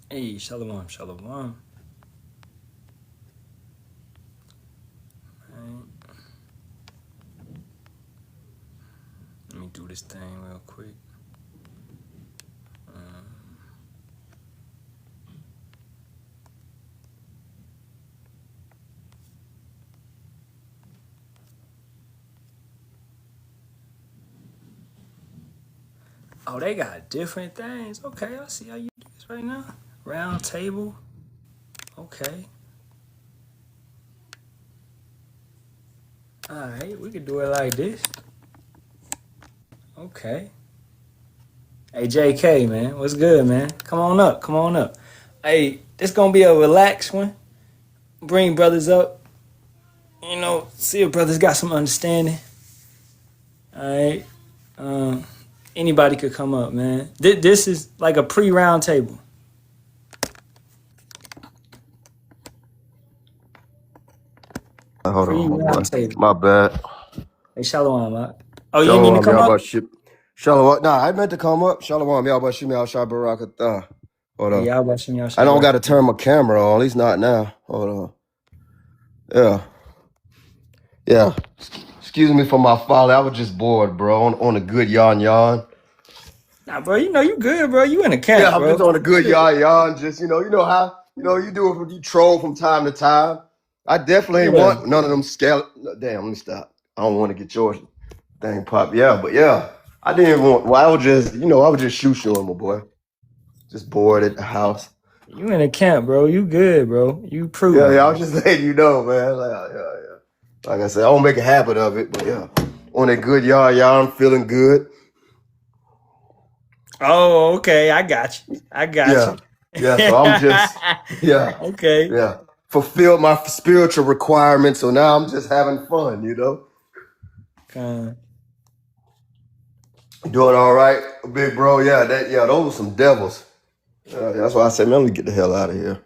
Hey, shalom, shalom. Right. Let me do this thing real quick. Oh, they got different things. Okay, I see how you do this right now. Round table. Okay. All right, we could do it like this. Okay. Hey, JK, man, what's good, man? Come on up, come on up. Hey, this gonna be a relaxed one. Bring brothers up. See if brothers got some understanding. All right. Anybody could come up, man. This is like a pre-round table. Hold on, my boy. Pre-round table. My bad. Hey, shalom, Mark. Oh, you didn't mean to Shalom, come y'all up? about ship. Shalom. Nah, I meant to come up. Shalom, y'all about ship. Barak. Hold Hey, on. Yahawashi, I don't got to Yahawashi. turn my camera on. At least not now. Hold on. Yeah. Yeah. Excuse me for my folly. I was just bored, bro. On a good yawn. Nah, bro, you good, bro. You in the camp, Yeah, I'm just bro. on a good yawn. Just how you do it. You troll from time to time. I definitely ain't Yeah. want none of them scale. Damn, let me stop. I don't want to get yours thing pop. Yeah, but yeah, I didn't want. Well, I was just shooting my boy. Just bored at the house. You in the camp, bro. You good, bro. You Yeah, prudent, yeah. I bro. was just letting you know, man. Yeah. Like I said, I don't make a habit of it, but yeah, on a good yawn, I'm feeling good. Oh, okay. I got you. I got Yeah, you. yeah. So I'm just, yeah, Okay. yeah. Fulfilled my spiritual requirements, so now I'm just having fun. Con. Doing all right, big bro. Yeah, those were some devils. That's why I said, man, let me get the hell out of here.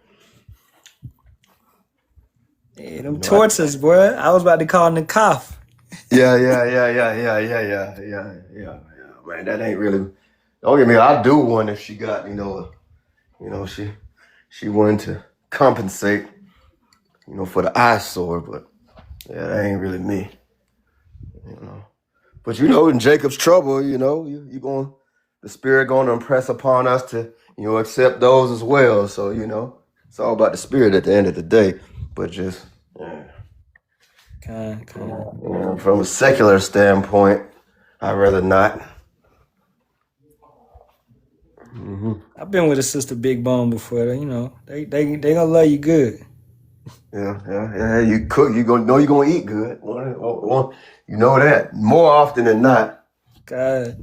Hey, You them know, I, tortoises, boy. I was about to call the cough. yeah. Man, that ain't really. Don't get me. I'll do one if she got, she wanted to compensate, for the eyesore, but yeah, that ain't really me, you know. But in Jacob's trouble, you going, the spirit going to impress upon us to, accept those as well. So it's all about the spirit at the end of the day. But just yeah, Con. from a secular standpoint, I'd rather not. Hmm. I've been with a sister Big Bone before. They gonna love you good. Yeah. You cook, you gonna know you're gonna eat good. You know that more often than not. God.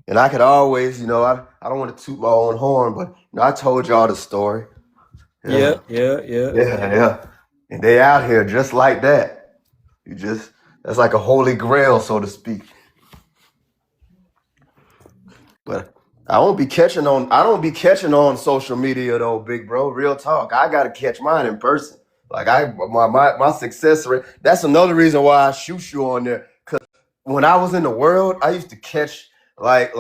And I could always, I don't want to toot my own horn, but I told y'all the story. Yeah, Yeah, yeah, yeah. yeah. And they out here just like that. That's like a holy grail, so to speak. But I don't be catching on social media though, big bro. Real talk. I gotta catch mine in person. Like my success rate. That's another reason why I shoot you on there. Cause when I was in the world, I used to catch like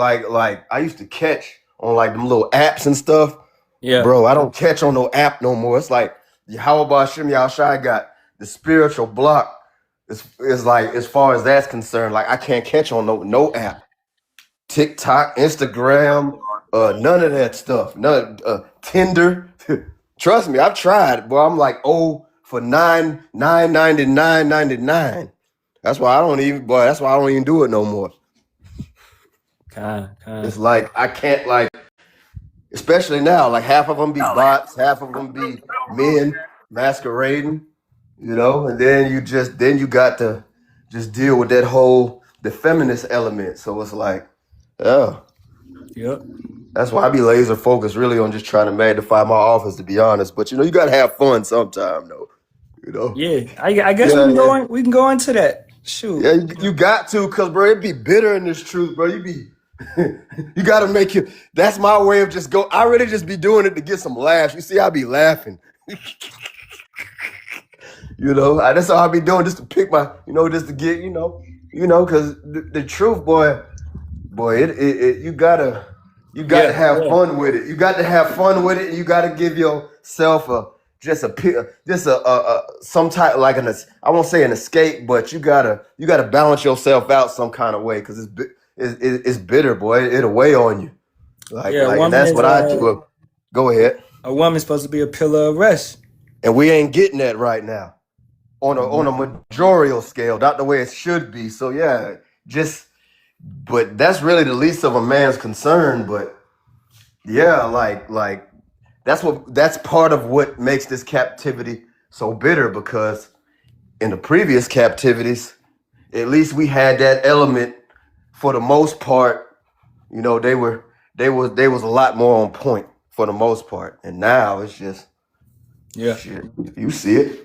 I used to catch on like them little apps and stuff. Yeah. Bro, I don't catch on no app no more. It's like Bahasham Yahawashi got the spiritual block. It's like as far as that's concerned, like I can't catch on no app. TikTok, Instagram, none of that stuff. None Tinder. Trust me, I've tried. Boy, I'm like, oh, for nine 99.99. That's why I don't even do it no more. Con. It's like I can't, like, especially now, like half of them be bots, half of them be men masquerading, and then you got to just deal with that whole the feminist element. So it's like, yeah. Yep. That's why I be laser focused really on just trying to magnify my office, to be honest. But you gotta have fun sometime though. You know? Yeah. I guess we Yeah, can yeah. go into that. Shoot. Yeah, you got to, cause bro, it be bitter in this truth, bro. You be you gotta make it. That's my way of just go. I really just be doing it to get some laughs. You see, I be laughing. That's all I be doing, just to pick my, just to get, cause the truth, boy, it you gotta. You got to Yeah, have yeah. fun with it. You got to have fun with it, and you got to give yourself some type like I won't say an escape, but you gotta balance yourself out some kind of way because it's bitter, boy. It'll weigh on you. Yeah, And that's what I do. Go ahead. a woman's supposed to be a pillar of rest. And we ain't getting that right now on a majorial scale, not the way it should be. So yeah, but that's really the least of a man's concern. But yeah, like that's part of what makes this captivity so bitter, because in the previous captivities, at least we had that element for the most part. You know, they was a lot more on point for the most part, and now it's just shit. You see it.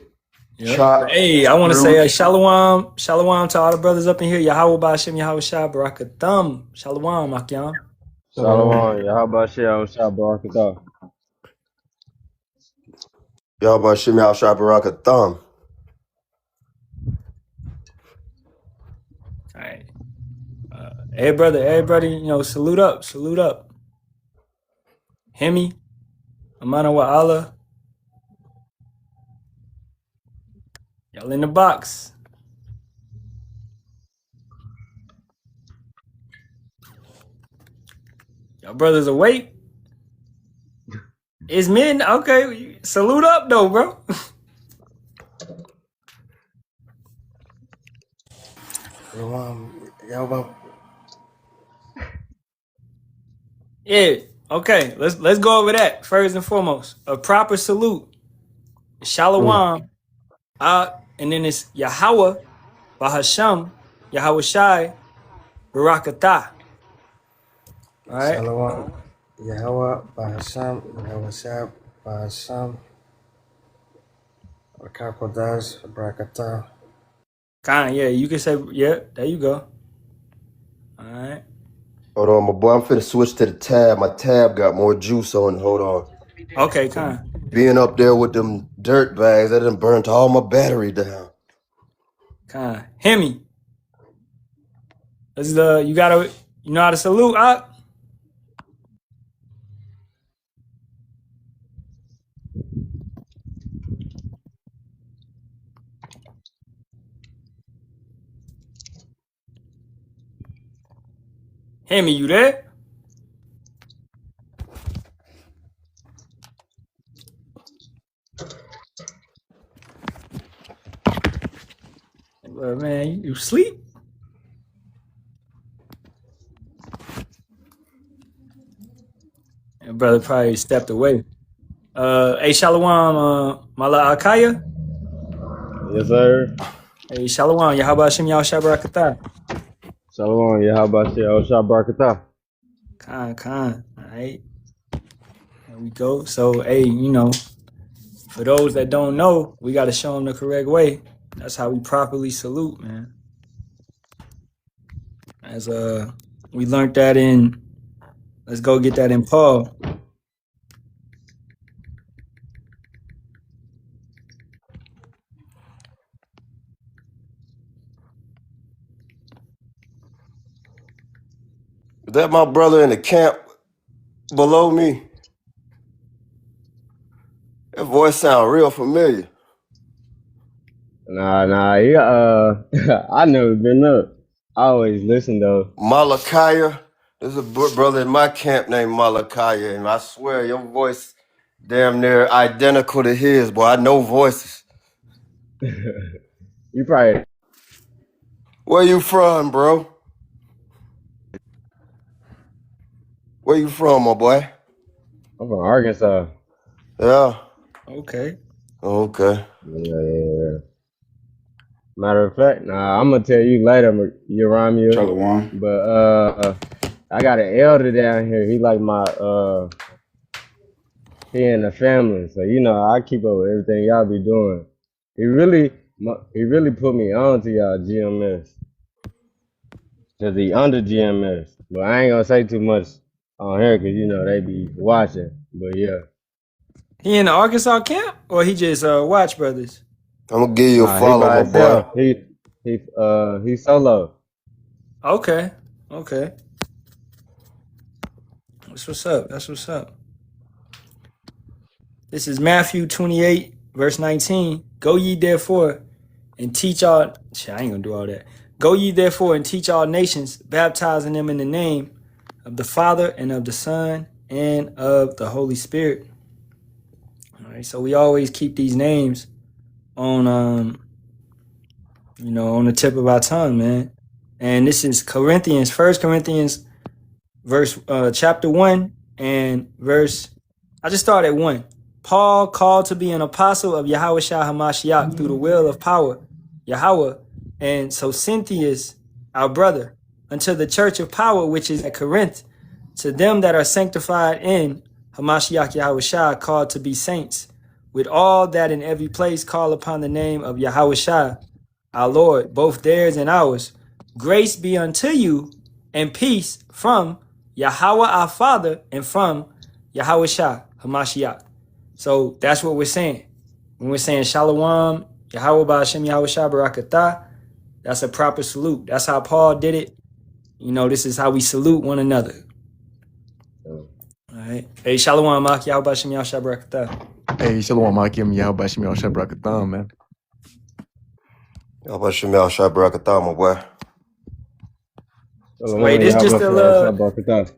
Yeah. Hey, I want to say shalom to all the brothers up in here. Yahawah, Bahasham, Yahawashi, Barak, Ahtham. Shalom, Akyam. Shalom, Yahawashi, Barak. Yahawashi, Barak, Ahtham. All right. Everybody, salute up. Hemi, Amana wa Allah. Y'all in the box. Y'all brothers awake? It's men. Okay, salute up though, bro. Yeah. Okay. Let's go over that first and foremost. A proper salute. Shalom. And then it's Yahawah, Bahasham, Yahawashi, Barakatah. All right. Shalom. Yahawah, Bahasham, Yahawashi, Bahasham, Rakakodas, Brakata. Yeah, you can say, yeah, there you go. All right. Hold on, my boy. I'm finna switch to the tab. My tab got more juice on it. Hold on. Okay, Being up there with them dirt bags, that done burnt all my battery down. Hemi. This is you know how to salute, Hemi, you there? Man, you sleep? Your brother probably stepped away. Hey, Shalom, Mala Akaya. Yes, sir. Hey, Shalom, Yahabashim Yahawashi Barakatah. Shalom, Yahawashi, Barak. All right. There we go. So, hey, for those that don't know, we got to show them the correct way. That's how we properly salute, man. As we learned that let's go get that in Paul. Is that my brother in the camp below me? That voice sound real familiar. Nah, yeah, I never been up. I always listen though. Malachiah. There's a brother in my camp named Malachiah, and I swear your voice damn near identical to his, boy. I know voices. You probably. Where you from, bro? Where you from, my boy? I'm from Arkansas. Yeah. Okay. Yeah. Matter of fact, I'm gonna tell you later, Yaramia. Shalom. But I got an elder down here. He like my he in the family, so I keep up with everything y'all be doing. He really put me on to y'all GMS, cause he under GMS. But I ain't gonna say too much on here, cause they be watching. But yeah. He in the Arkansas camp, or he just watch brothers? I'm gonna give you a follow, my boy. He's solo. Okay. That's what's up. That's what's up. This is Matthew 28, verse 19. Go ye therefore and teach all. Shit, I ain't gonna do all that. Go ye therefore and teach all nations, baptizing them in the name of the Father and of the Son and of the Holy Spirit. All right, so we always keep these names on on the tip of our tongue, man. And this is Corinthians, First Corinthians, chapter 1 and verse. I just started at 1. Paul, called to be an apostle of Yahawashi Hamashiach through the will of power, Yahawah, and so Cynthius, our brother, unto the church of power which is at Corinth, to them that are sanctified in Hamashiach Yahawashi, called to be saints, with all that in every place call upon the name of Yahawashi, our Lord, both theirs and ours. Grace be unto you and peace from Yahawah our Father and from Yahawashi Hamashiach. So that's what we're saying. When we're saying Shalom, Yahawah Bahasham Yahawashi Barakatah, that's a proper salute. That's how Paul did it. This is how we salute one another. All right. Hey, Shalom, Mak Yahawah Bahasham Yahawashi Barakatah. Hey, Shalom, Akim, Yahawashi, Yahawashi, Barakatah, man. Yahawah Yahawashi Barakatah, my boy. So, Wait, this just a little. Barakatah.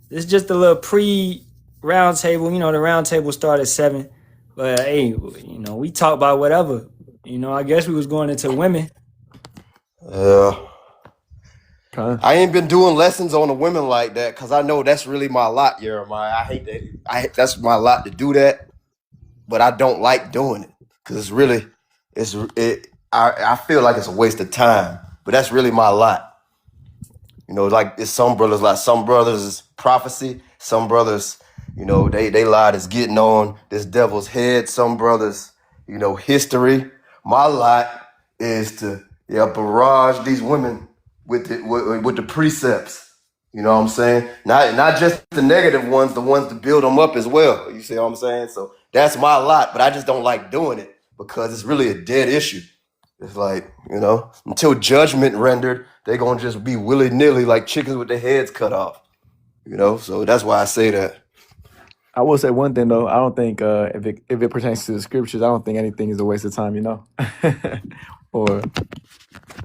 This is just a little pre-round table. The round table started at 7. But hey, we talk about whatever. I guess we was going into women. Yeah. Okay. I ain't been doing lessons on the women like that because I know that's really my lot, Jeremiah. I hate that. That's my lot to do that, but I don't like doing it because I feel like it's a waste of time. But that's really my lot. Like it's some brothers is prophecy. Some brothers, they lot is getting on this devil's head. Some brothers, history. My lot is to barrage these women with the precepts. You know what I'm saying? Not just the negative ones, the ones to build them up as well. You see what I'm saying? So that's my lot, but I just don't like doing it because it's really a dead issue. It's like, until judgment rendered, they're going to just be willy-nilly like chickens with their heads cut off. So that's why I say that. I will say one thing, though. I don't think if it pertains to the scriptures, I don't think anything is a waste of time, Or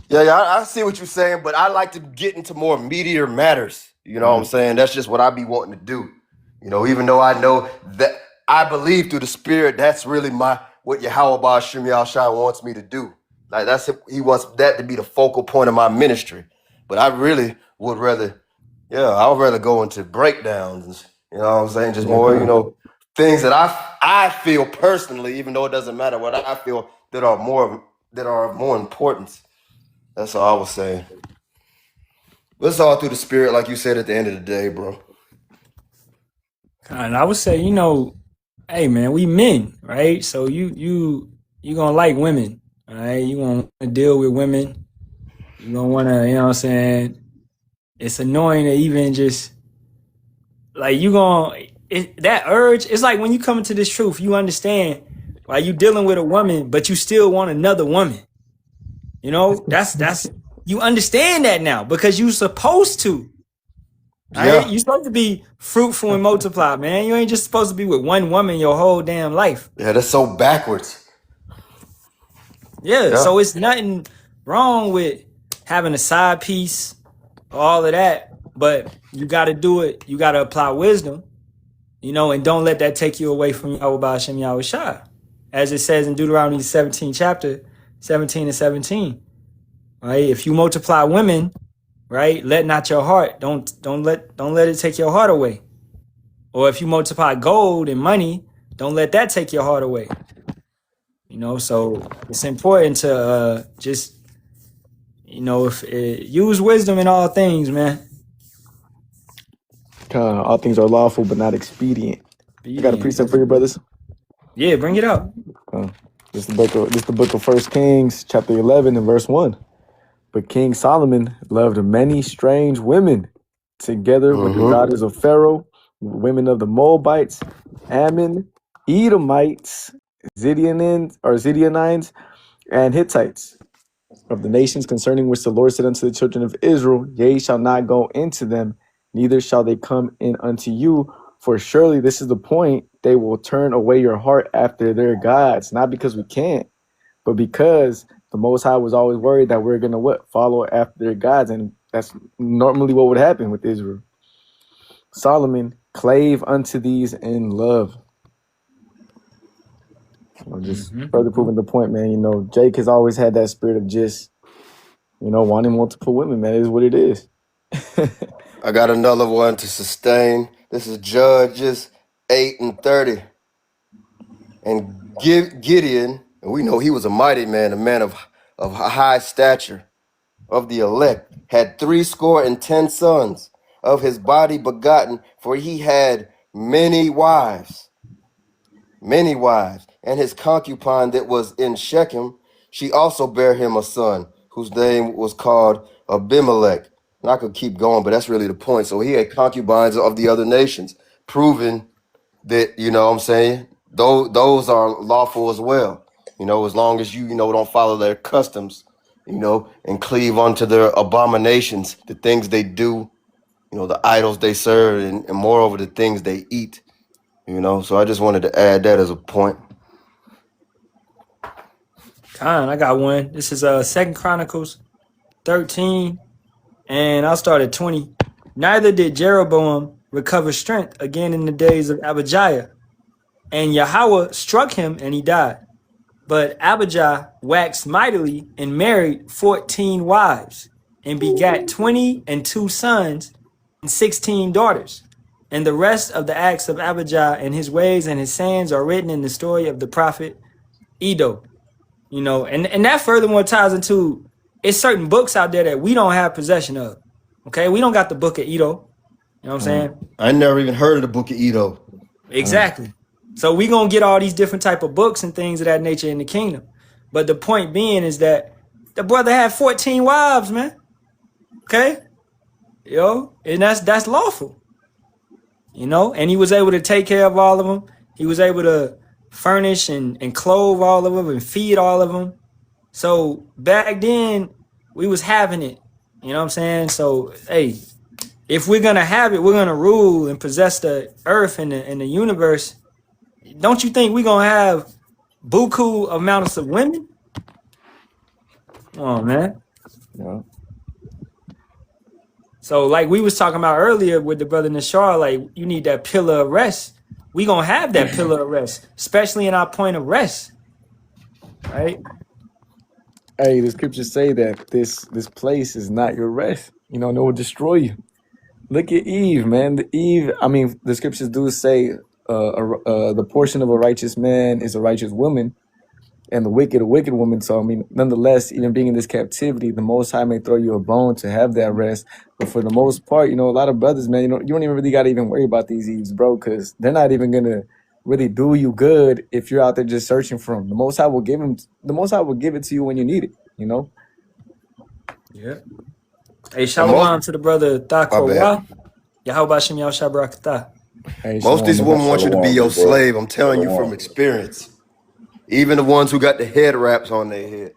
Yeah, I see what you're saying, but I like to get into more meatier matters. You know what I'm saying? That's just what I be wanting to do. Even though I know that I believe through the Spirit, that's really what Yahawah Bahasham Yahawashi wants me to do. Like he wants that to be the focal point of my ministry. But I really would rather, I would rather go into breakdowns. You know what I'm saying? Just more, things that I feel personally, even though it doesn't matter what I feel, that are of more importance. That's all I was saying. But it's all through the Spirit, like you said at the end of the day, bro. And I would say, hey man, we men, right? So you gonna like women, all right? You gonna deal with women. You gonna wanna, you know what I'm saying? It's annoying to even just like that urge. It's like when you come into this truth, you understand why you dealing with a woman, but you still want another woman. That's you understand that now because you supposed to. Yeah. Right? You're supposed to be fruitful and multiply, man. You ain't just supposed to be with one woman your whole damn life. Yeah, that's so backwards. Yeah. So it's nothing wrong with having a side piece, all of that, but you got to do it. You got to apply wisdom, and don't let that take you away from Yahawah Bahasham Yahawashi. As it says in Deuteronomy 17, chapter 17 and 17. Right? If you multiply women, right, let not your heart, don't let it take your heart away. Or if you multiply gold and money, don't let that take your heart away. So it's important to just use wisdom in all things, man. all things are lawful, but not expedient. You got a precept for your brothers? Yeah, bring it out. This is the book of 1 Kings, chapter 11 and verse 1. But King Solomon loved many strange women, together with the daughters of Pharaoh, women of the Moabites, Ammon, Edomites, Zidonians, and Hittites, of the nations concerning which the Lord said unto the children of Israel, ye shall not go into them, neither shall they come in unto you. For surely this is the point, they will turn away your heart after their gods, not because we can't, but because the Most High was always worried that we're gonna what? Follow after their gods, and that's normally what would happen with Israel. Solomon clave unto these in love. Just further proving the point, man. Jake has always had that spirit of just, wanting multiple women, man. It is what it is. I got another one to sustain. This is Judges 8:30. And Gideon, and we know he was a mighty man, a man of high stature, of the elect, had 70 sons of his body begotten, for he had many wives. And his concubine that was in Shechem, she also bare him a son, whose name was called Abimelech. And I could keep going, but that's really the point. So he had concubines of the other nations, proving that, what I'm saying, those are lawful as well. As long as you, don't follow their customs, and cleave unto their abominations, the things they do, the idols they serve, and moreover, the things they eat. So I just wanted to add that as a point. I got one. This is 2 Chronicles 13, and I'll start at 20. Neither did Jeroboam recover strength again in the days of Abijah, and Yahawah struck him, and he died. But Abijah waxed mightily and married 14 wives, and begat 22 sons and 16 daughters. And the rest of the acts of Abijah and his ways and his sayings are written in the story of the prophet Edo. And that furthermore ties into, it's certain books out there that we don't have possession of. Okay, we don't got the book of Edo. You know what I'm saying? I never even heard of the book of Edo. Exactly. So we gonna get all these different type of books and things of that nature in the kingdom. But the point being is that the brother had 14 wives, man. Okay? And that's lawful. And he was able to take care of all of them. He was able to furnish and clothe all of them and feed all of them. So back then, we was having it. You know what I'm saying? So, hey, if we're going to have it, we're going to rule and possess the earth and the universe. Don't you think we're going to have buku amounts of women? Come on, man. Yeah. So like we was talking about earlier with the brother Nashar, like you need that pillar of rest. We going to have that pillar of rest, especially in our point of rest. Right? Hey, the scriptures say that this place is not your rest. It will destroy you. Look at Eve, man. The scriptures do say the portion of a righteous man is a righteous woman, and the wicked a wicked woman. So, nonetheless, even being in this captivity, the Most High may throw you a bone to have that rest. But for the most part, a lot of brothers, man, you don't even really got to even worry about these Eves, bro, because they're not even going to really do you good if you're out there just searching for them. The Most High will give it to you when you need it, Yeah. Hey, shalom to the brother Thakwa. Yahawah Yahawashi Barak. Hey, most of these women want you to be your Shalom, bro. slave. I'm telling you from experience. Even the ones who got the head wraps on their head.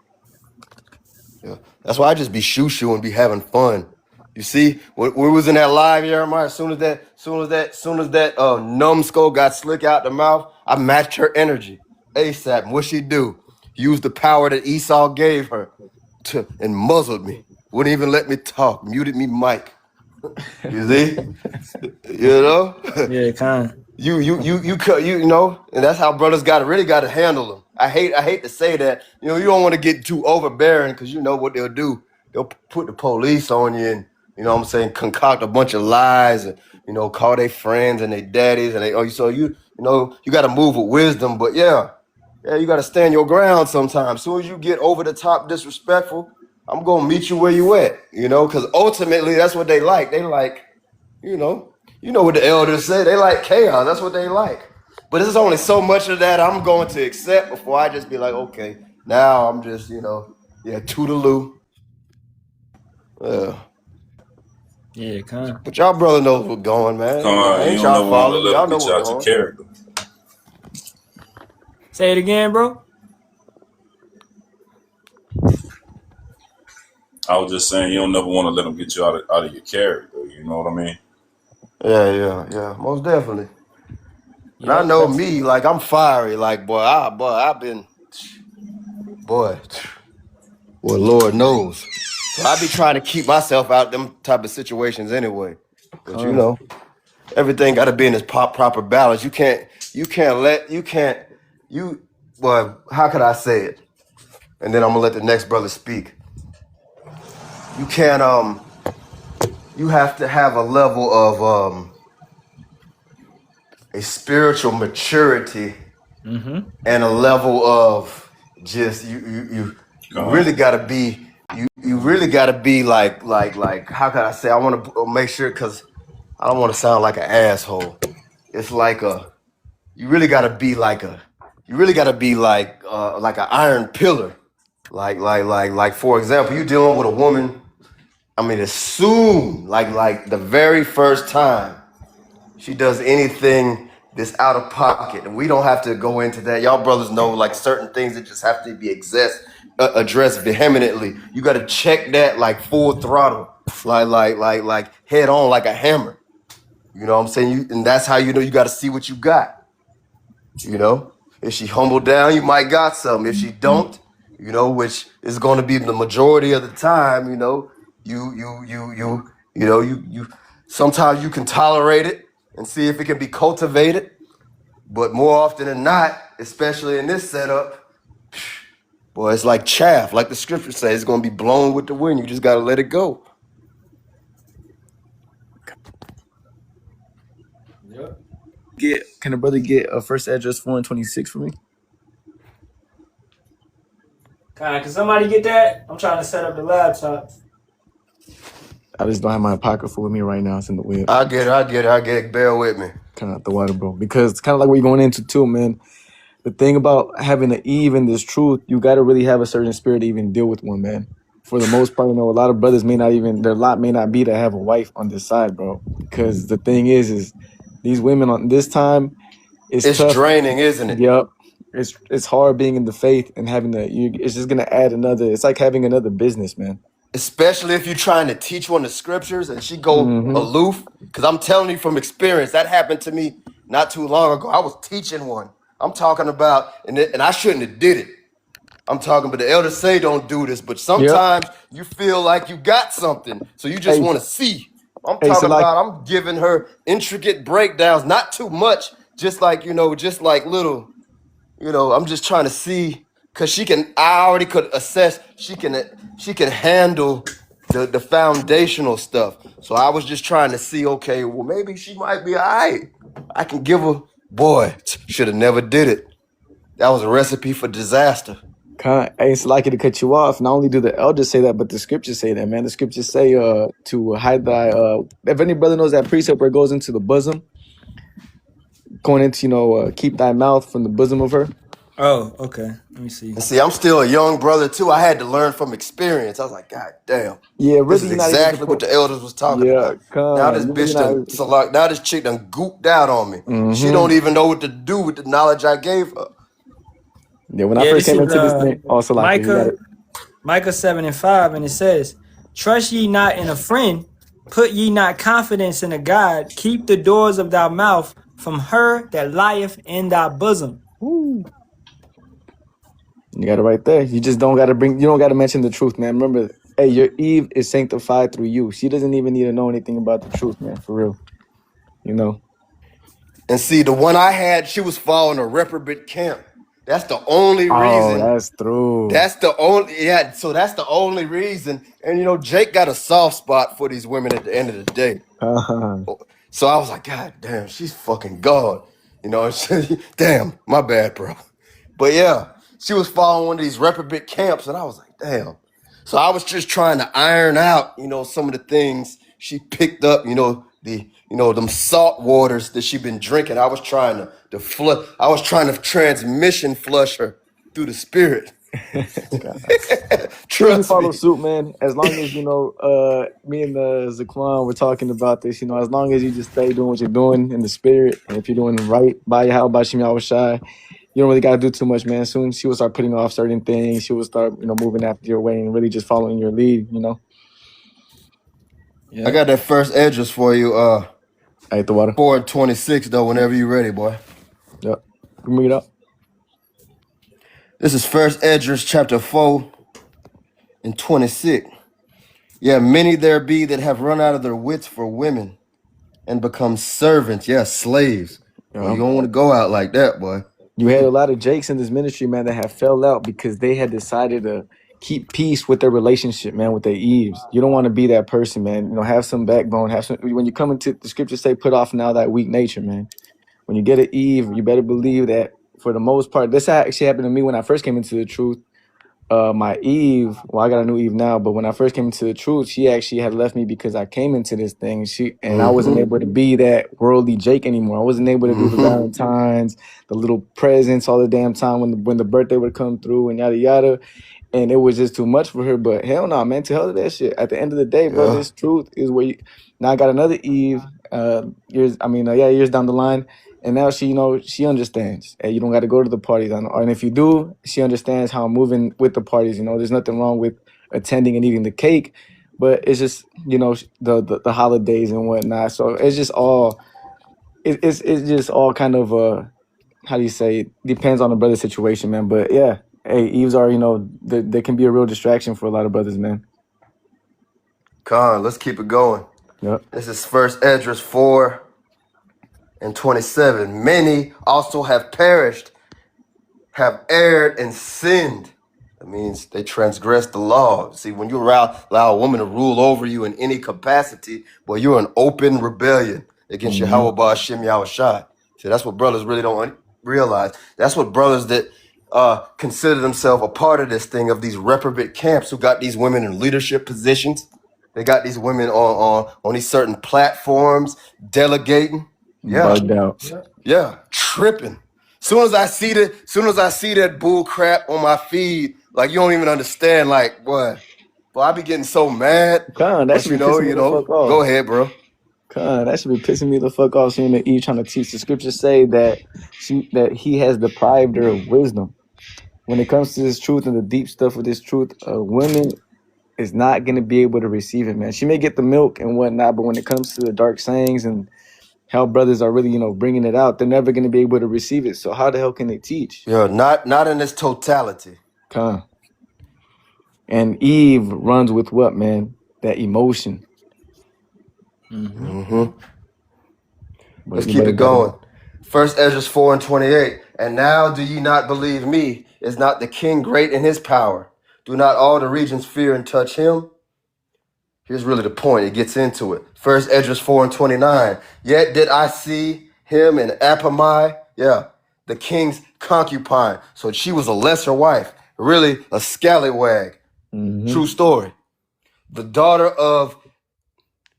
Yeah. That's why I just be shoo and be having fun. You see, when we was in that live, Jeremiah, as soon as that numbskull got slick out the mouth, I matched her energy ASAP. And what she do? Used the power that Esau gave her and muzzled me. Wouldn't even let me talk. Muted me mic. You see? Yeah, kind. And that's how brothers really gotta handle them. I hate to say that. You don't want to get too overbearing because you know what they'll do. They'll put the police on you and concoct a bunch of lies and call their friends and their daddies and you gotta move with wisdom. But yeah, you gotta stand your ground sometimes. As soon as you get over the top disrespectful, I'm gonna meet you where you at, because ultimately that's what they like. They like, you know what the elders say. They like chaos. That's what they like. But there's only so much of that I'm going to accept before I just be like, okay, now I'm just, toodaloo. Yeah, kind. But y'all brother knows what's going, man. You Ain't don't y'all never want to following? let Y'all them know get you what's out your going. character. Say it again, bro. I was just saying, you don't never want to let them get you out of your character. You know what I mean? Yeah. Most definitely. And I Yep, know that's me, like I'm fiery, like I've been, boy, well, Lord knows. So I be trying to keep myself out them type of situations anyway. But you Con. know, everything got to be in its proper balance. You. Well, how could I say it? And then I'm gonna let the next brother speak. You can't You have to have a level of a spiritual maturity mm-hmm. and a level of just you really gotta be you really gotta be like how can I say? I want to make sure because I don't want to sound like an asshole. It's like a you really gotta be like a you really gotta be like an iron pillar. Like for example, you dealing with a woman. I mean, as soon like the very first time she does anything that's out of pocket, and we don't have to go into that. Y'all brothers know like certain things that just have to be addressed vehemently. You got to check that like full throttle, like head on like a hammer. You know what I'm saying? And that's how you know you got to see what you got. You know, if she humbled down, you might got something. If she don't, you know, which is going to be the majority of the time, you know, you sometimes you can tolerate it and see if it can be cultivated. But more often than not, especially in this setup, boy, it's like chaff. Like the scripture says, it's going to be blown with the wind. You just got to let it go. Yep. Can a brother get a first address 426 for me? Can somebody get that? I'm trying to set up the laptop. I just don't have my pocket full with me right now. It's in the whip. I get it. Bear with me. Kind of out the water, bro. Because it's kind of like what you're going into too, man. The thing about having an Eve in this truth, you got to really have a certain spirit to even deal with one, man. For the most part, you know, a lot of brothers may not even, their lot may not be to have a wife on this side, bro. Because the thing is these women on this time, it's It's tough. draining, isn't it? Yep. It's hard being in the faith and having it's just going to add another, it's like having another business, man. Especially if you're trying to teach one of the scriptures and she go Mm-hmm. aloof. Because I'm telling you from experience, that happened to me not too long ago. I was teaching one. I'm talking about, and I shouldn't have did it. I'm talking, but the elders say don't do this. But Yep. sometimes you feel like you got something, so you just Hey, want to see. I'm so talking like, about, I'm giving her intricate breakdowns, not too much, just like, just like little, I'm just trying to see, because I already could assess, she can handle the foundational stuff. So I was just trying to see, okay, well, maybe she might be all right. I can give her, boy, should have never did it. That was a recipe for disaster. it's likely to cut you off. Not only do the elders say that, but the scriptures say that, man. The scriptures say to hide thy if any brother knows that precept where it goes into the bosom, going into keep thy mouth from the bosom of her. Oh, okay. Let me see. And see, I'm still a young brother too. I had to learn from experience. I was like, God damn, Yeah, this really is you're not even exactly what supposed. the elders was talking Yeah, about. Now this you're really bitch not. now this chick done gooped out on me. She Mm-hmm. don't even know what to do with the knowledge I gave her. Yeah, when I Yeah, first this came is into this thing, also like you got Micah it. Micah 7:5, and it says, "Trust ye not in a friend, put ye not confidence in a God. Keep the doors of thy mouth from her that lieth in thy bosom." Woo. You got it right there. You just don't got to you don't got to mention the truth, man. Remember, hey, your Eve is sanctified through you. She doesn't even need to know anything about the truth, man. For real, you know. And see, the one I had, she was following a reprobate camp. That's the only Oh, reason. that's true. That's the only reason. And Jake got a soft spot for these women at the end of the day. So I was like, God damn, she's fucking God. Damn, my bad, bro. But yeah, she was following one of these reprobate camps, and I was like, damn. So I was just trying to iron out, some of the things she picked up, them salt waters that she been drinking. I was trying to transmission flush her through the spirit. Usually Trust follow me. suit, man. As long as me and Zaquan were talking about this. As long as you just stay doing what you're doing in the spirit, and if you're doing right by Bahasham, Yahawashi, you don't really got to do too much, man. Soon she will start putting off certain things. She will start, moving after your way and really just following your lead. I Yeah. got that first address for you. I ate the water. 4 and 26, though, whenever you're ready, boy. Yep. Bring it up. This is First Esdras chapter 4 and 26. Yeah, many there be that have run out of their wits for women and become servants, slaves. Well, you don't want to go out like that, boy. You had a lot of Jakes in this ministry, man, that have fell out because they had decided to keep peace with their relationship, man, with their Eves. You don't want to be that person, man. You know, have some backbone. Have some. When you come into the scriptures, say, put off now that weak nature, man. When you get an Eve, you better believe that for the most part, this actually happened to me when I first came into the truth. My Eve, well, I got a new Eve now, but when I first came into the truth, she actually had left me because I came into this thing. I wasn't able to be that worldly Jake anymore. I wasn't able to do the Valentines, the little presents all the damn time when the birthday would come through and yada yada. And it was just too much for her. But hell no, man, to hell with that shit. At the end of the day, bro, this truth is where you now I got another Eve, years down the line. And now she understands. Hey, you don't got to go to the parties. And if you do, she understands how I'm moving with the parties. You know, there's nothing wrong with attending and eating the cake, but it's just, the holidays and whatnot. So it's just all, it's just all kind of, how do you say, it depends on the brother situation, man. But yeah, hey, Eves are, they can be a real distraction for a lot of brothers, man. Con, let's keep it going. Yep. This is First Esdras 4 and 27. Many also have perished, have erred and sinned. That means they transgressed the law. See, when you allow a woman to rule over you in any capacity, well, you're an open rebellion against Yahawah, Bahasham, Yahawashi. See, that's what brothers really don't realize. That's what brothers that consider themselves a part of this thing, of these reprobate camps who got these women in leadership positions. They got these women on these certain platforms, delegating. Bugged out. Yeah, tripping. Soon as I see that bull crap on my feed, like, you don't even understand, like, boy, I be getting so mad. God, that should be pissing me the fuck off. Go ahead, bro. God, that should be pissing me the fuck off, seeing that Eve trying to teach. The scriptures say that he has deprived her of wisdom. When it comes to this truth and the deep stuff of this truth, a woman is not going to be able to receive it, man. She may get the milk and whatnot, but when it comes to the dark sayings and how brothers are really, bringing it out, they're never going to be able to receive it. So how the hell can they teach? Yeah, not in its totality. Come. And Eve runs with what, man? That emotion. Let's keep it going. First Esdras 4 and 28. And now do ye not believe me? Is not the king great in his power? Do not all the regions fear and touch him? Here's really the point. It gets into it. First Esdras 4 and 29. Yet did I see him in Ahtham, the king's concubine. So she was a lesser wife, really a scallywag. True story. The daughter of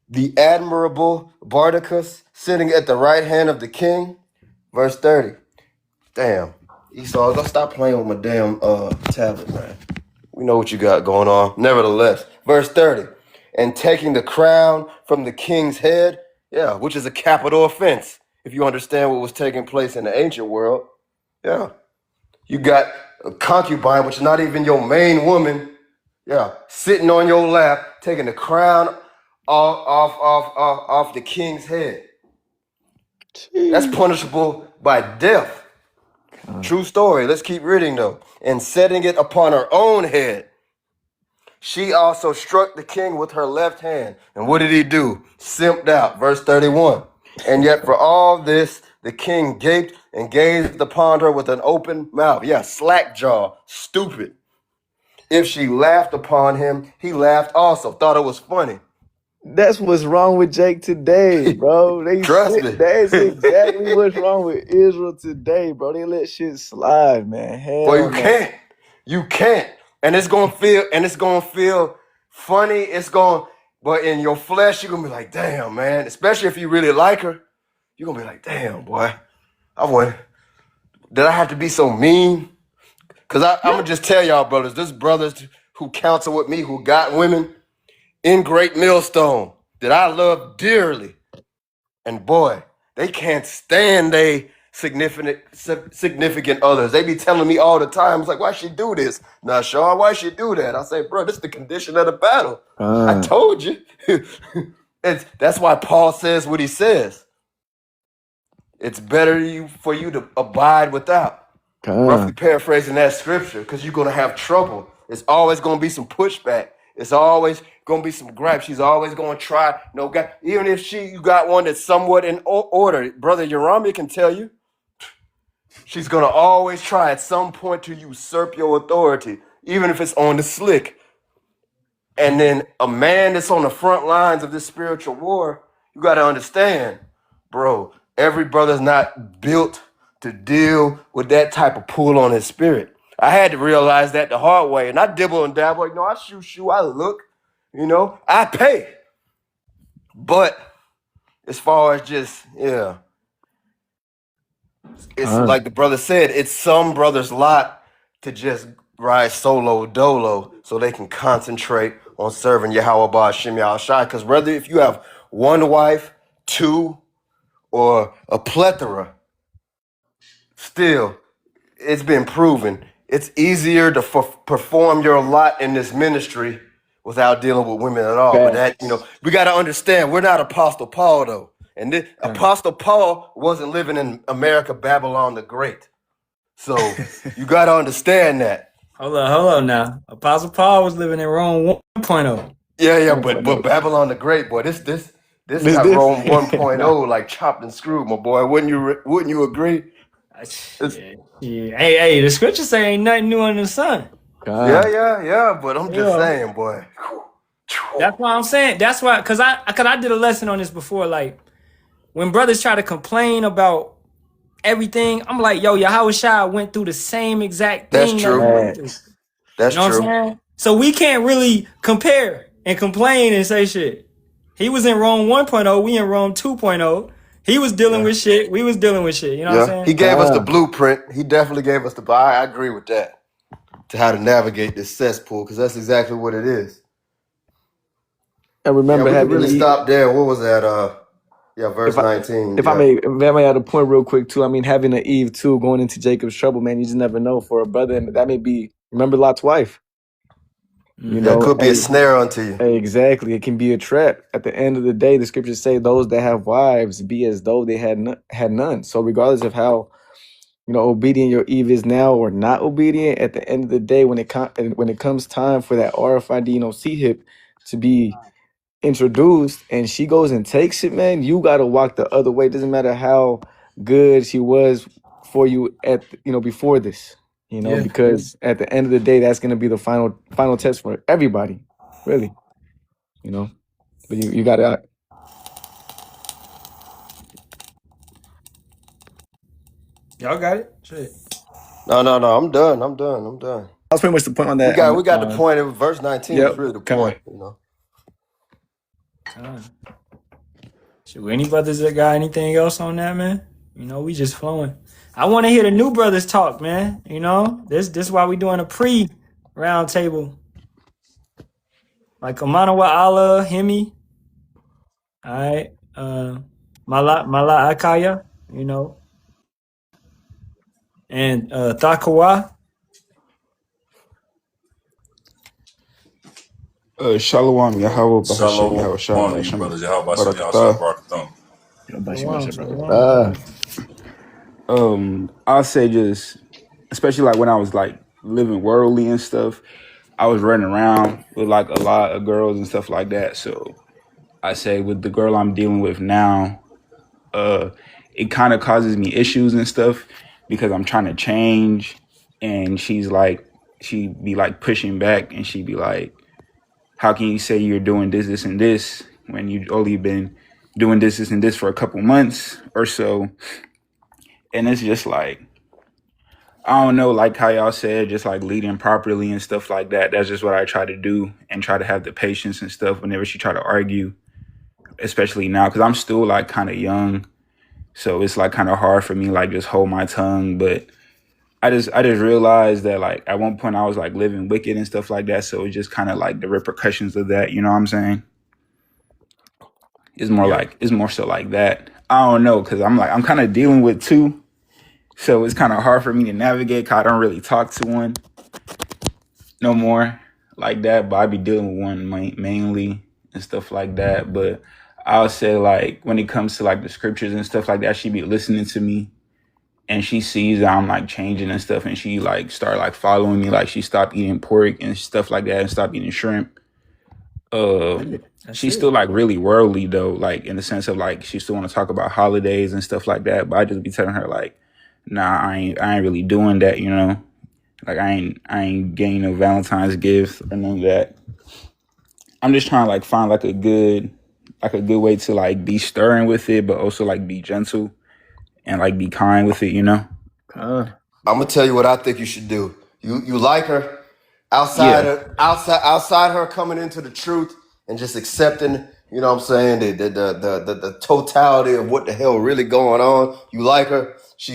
the admirable Bardacus, sitting at the right hand of the king. Verse 30. Damn. Esau, go stop playing with my damn tablet, man. We know what you got going on. Nevertheless, verse 30. And taking the crown from the king's head, which is a capital offense, if you understand what was taking place in the ancient world. Yeah. You got a concubine, which is not even your main woman, sitting on your lap, taking the crown off the king's head. Jeez. That's punishable by death. True story. Let's keep reading, though. And setting it upon her own head, she also struck the king with her left hand. And what did he do? Simped out. Verse 31. And yet for all this, the king gaped and gazed upon her with an open mouth. Yeah, slack jaw. Stupid. If she laughed upon him, he laughed also. Thought it was funny. That's what's wrong with Jake today, bro. Trust me. That's exactly what's wrong with Israel today, bro. They let shit slide, man. Hell Boy, you can't. And it's gonna feel funny. But in your flesh, you're gonna be like, damn, man. Especially if you really like her, you're gonna be like, damn, boy. Did I have to be so mean? Because I'm gonna just tell y'all, brothers, there's brothers who counsel with me who got women in Great Millstone that I love dearly. And boy, they can't stand they significant others. They be telling me all the time, it's like, why she do this? Nah, Sean, why she do that? I say, bro, this is the condition of the battle. I told you. That's why Paul says what he says. it's better for you to abide without. Roughly paraphrasing that scripture, because you're gonna have trouble. It's always gonna be some pushback. It's always gonna be some gripe. She's always gonna try. No, God, even if you got one that's somewhat in order, brother Yerami can tell you, she's gonna always try at some point to usurp your authority, even if it's on the slick. And then a man that's on the front lines of this spiritual war, you got to understand, bro, every brother's not built to deal with that type of pull on his spirit. I had to realize that the hard way. And I dibble and dabble. I shoot, I look, I pay. But as far as just, it's like the brother said, it's some brothers' lot to just ride solo dolo so they can concentrate on serving Yahawah Bahasham Yahawashi. Because whether if you have one wife, two, or a plethora, still, it's been proven it's easier to perform your lot in this ministry without dealing with women at all. But that, we got to understand, we're not Apostle Paul, though. And Apostle Paul wasn't living in America, Babylon the Great. So you got to understand that. Hold on now. Apostle Paul was living in Rome 1.0. Yeah, but Babylon the Great, boy, this got Rome 1.0 like chopped and screwed, my boy. Wouldn't you agree? Yeah. Hey, the scriptures say ain't nothing new under the sun. Yeah, but I'm just saying, boy. That's why I'm saying. That's why, cause I did a lesson on this before. Like when brothers try to complain about everything, I'm like, yo, Yahawashi went through the same exact thing. That's true. That's true. What I'm saying? So we can't really compare and complain and say shit. He was in Rome 1.0, we in Rome 2.0. He was dealing with shit, we was dealing with shit. You know what I'm saying? He gave us the blueprint. He definitely gave us I agree with that. To how to navigate this cesspool, because that's exactly what it is. And remember, we really stop there. What was that? Verse 19. If I may add a point real quick too. I mean, having an Eve too, going into Jacob's trouble, man, you just never know for a brother. And that may be, remember Lot's wife. That could be a snare unto you. Exactly. It can be a trap. At the end of the day, the scriptures say those that have wives be as though they had none. So regardless of how, obedient your Eve is now or not obedient, at the end of the day, when it comes time for that RFID, C-hip to be introduced and she goes and takes it, man, you got to walk the other way. It doesn't matter how good she was for you at, before this. Because at the end of the day, that's going to be the final test for everybody, really, but you got to. Y'all got it? Shit. No, I'm done. That's pretty much the point on that. We got the point. Verse 19 is really the point, Should any brothers that got anything else on that, man? We just flowing. I want to hear the new brothers talk, man. This is why we doing a pre-round table. Like Amanawa Allah, Hemi. All right. Mala Akaya, and Thakawa. Shalom, Yahawah, Bahasham, Yahawashi, brothers, Yahawashi, Barak. I'll say just, especially like when I was like living worldly and stuff, I was running around with like a lot of girls and stuff like that. So I say with the girl I'm dealing with now, it kind of causes me issues and stuff because I'm trying to change, and she'd be like pushing back, and she'd be like, how can you say you're doing this, and this when you've only been doing this, and this for a couple months or so? And it's just like, I don't know, like how y'all said, just like leading properly and stuff like that. That's just what I try to do and try to have the patience and stuff whenever she try to argue, especially now, because I'm still like kind of young. So it's like kind of hard for me, like just hold my tongue. But I just realized that like at one point I was like living wicked and stuff like that. So it's just kind of like the repercussions of that, you know what I'm saying? It's more so like that. I don't know, because I'm kind of dealing with two. So it's kind of hard for me to navigate, because I don't really talk to one no more like that. But I be dealing with one mainly and stuff like that. But I'll say like when it comes to like the scriptures and stuff like that, she be listening to me and she sees that I'm like changing and stuff, and she like start like following me. Like she stopped eating pork and stuff like that and stopped eating shrimp. She's still like really worldly though, like in the sense of like she still want to talk about holidays and stuff like that. But I just be telling her like, nah, I ain't really doing that, you know. Like I ain't getting no Valentine's gift or none of that. I'm just trying to like find like a good way to like be stirring with it, but also like be gentle and like be kind with it, you know. I'm gonna tell you what I think you should do. You like her Yeah, outside her coming into the truth and just accepting, you know what I'm saying, the totality of what the hell really going on. You like her. She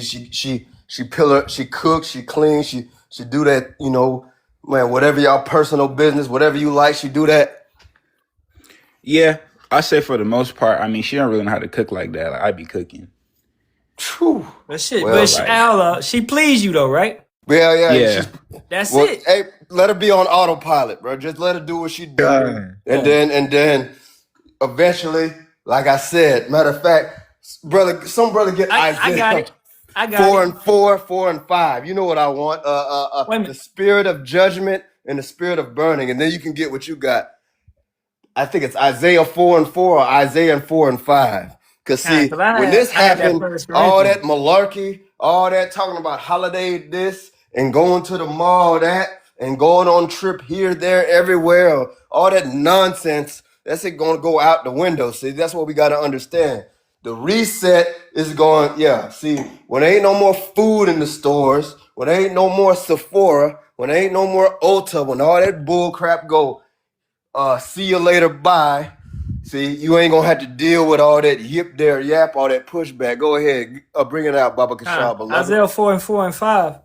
cooks, she cleans, she do that, you know, man, whatever y'all personal business, whatever you like, she do that. yeah. I say for the most part, I mean, she don't really know how to cook like that. Like I be cooking. Whew. But shit, Well, she pleased you though, right? yeah, Yeah, she's That's well, it. hey, let her be on autopilot, bro. Just let her do what she do. And then eventually, like I said, matter of fact, some brother get I got Isaiah it. I got 4 it. and 4, 4 and 5. You know what I want? Wait a The minute. spirit of judgment and the spirit of burning, and then you can get what you got. I think it's Isaiah 4 and 4 or Isaiah 4 and 5. Cause see, Cause when this I had that happened, First all Corinthians. that malarkey, all that talking about holiday this and going to the mall that and going on trip here, there, everywhere, all that nonsense, that's it gonna go out the window. See, that's what we gotta understand. The reset is going, yeah. See, when there ain't no more food in the stores, when there ain't no more Sephora, when there ain't no more Ulta, when all that bull crap go, see you later, bye. See, you ain't gonna have to deal with all that yip there, yap, all that pushback. Go ahead, bring it out, Baba Kashah, beloved. Isaiah 4 and 4 and 5.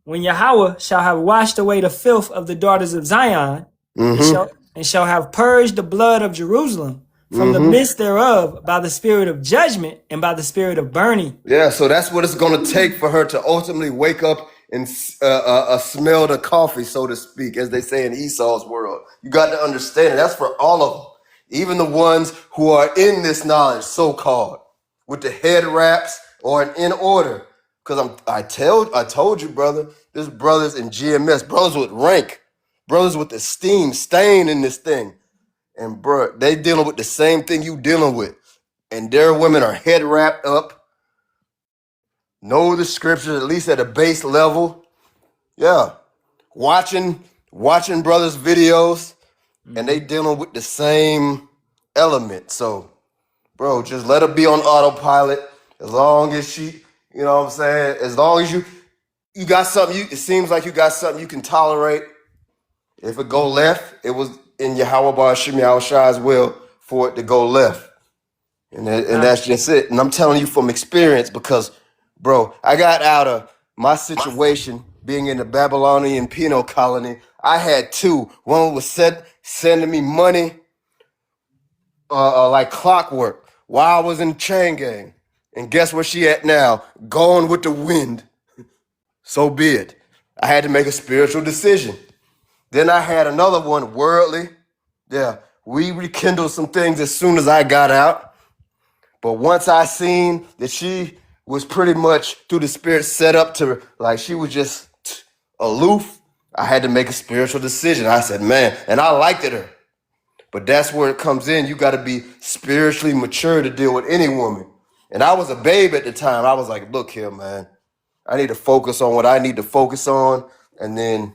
When Yahawah shall have washed away the filth of the daughters of Zion, Mm-hmm. and shall have purged the blood of Jerusalem from the Mm-hmm. midst thereof by the spirit of judgment and by the spirit of burning. Yeah, so that's what it's gonna take for her to ultimately wake up and smell the coffee, so to speak, as they say in Esau's world. You got to understand it. That's for all of them, even the ones who are in this knowledge, so called, with the head wraps or in order. Because I told you, brother, there's brothers in GMS, brothers with rank, brothers with esteem, staying in this thing, and bro, they dealing with the same thing you dealing with, and their women are head wrapped up, know the scriptures at least at a base level. Yeah, watching brothers' videos, and they dealing with the same element. So, bro, just let her be on autopilot as long as she, you know what I'm saying. As long as you got something, it seems like you got something you can tolerate. If it go left, it was in Yahawah Bahasham Yahawashi's will for it to go left. And that's just it. And I'm telling you from experience because, bro, I got out of my situation being in the Babylonian penal colony. I had two. One was sending me money like clockwork while I was in chain gang. And guess where she at now? Going with the wind. So be it. I had to make a spiritual decision. Then I had another one, worldly. Yeah, we rekindled some things as soon as I got out. But once I seen that she was pretty much through the spirit set up to, like, she was just aloof, I had to make a spiritual decision. I said, man, and I liked her. But that's where it comes in. You got to be spiritually mature to deal with any woman. And I was a babe at the time. I was like, look here, man, I need to focus on what I need to focus on. And then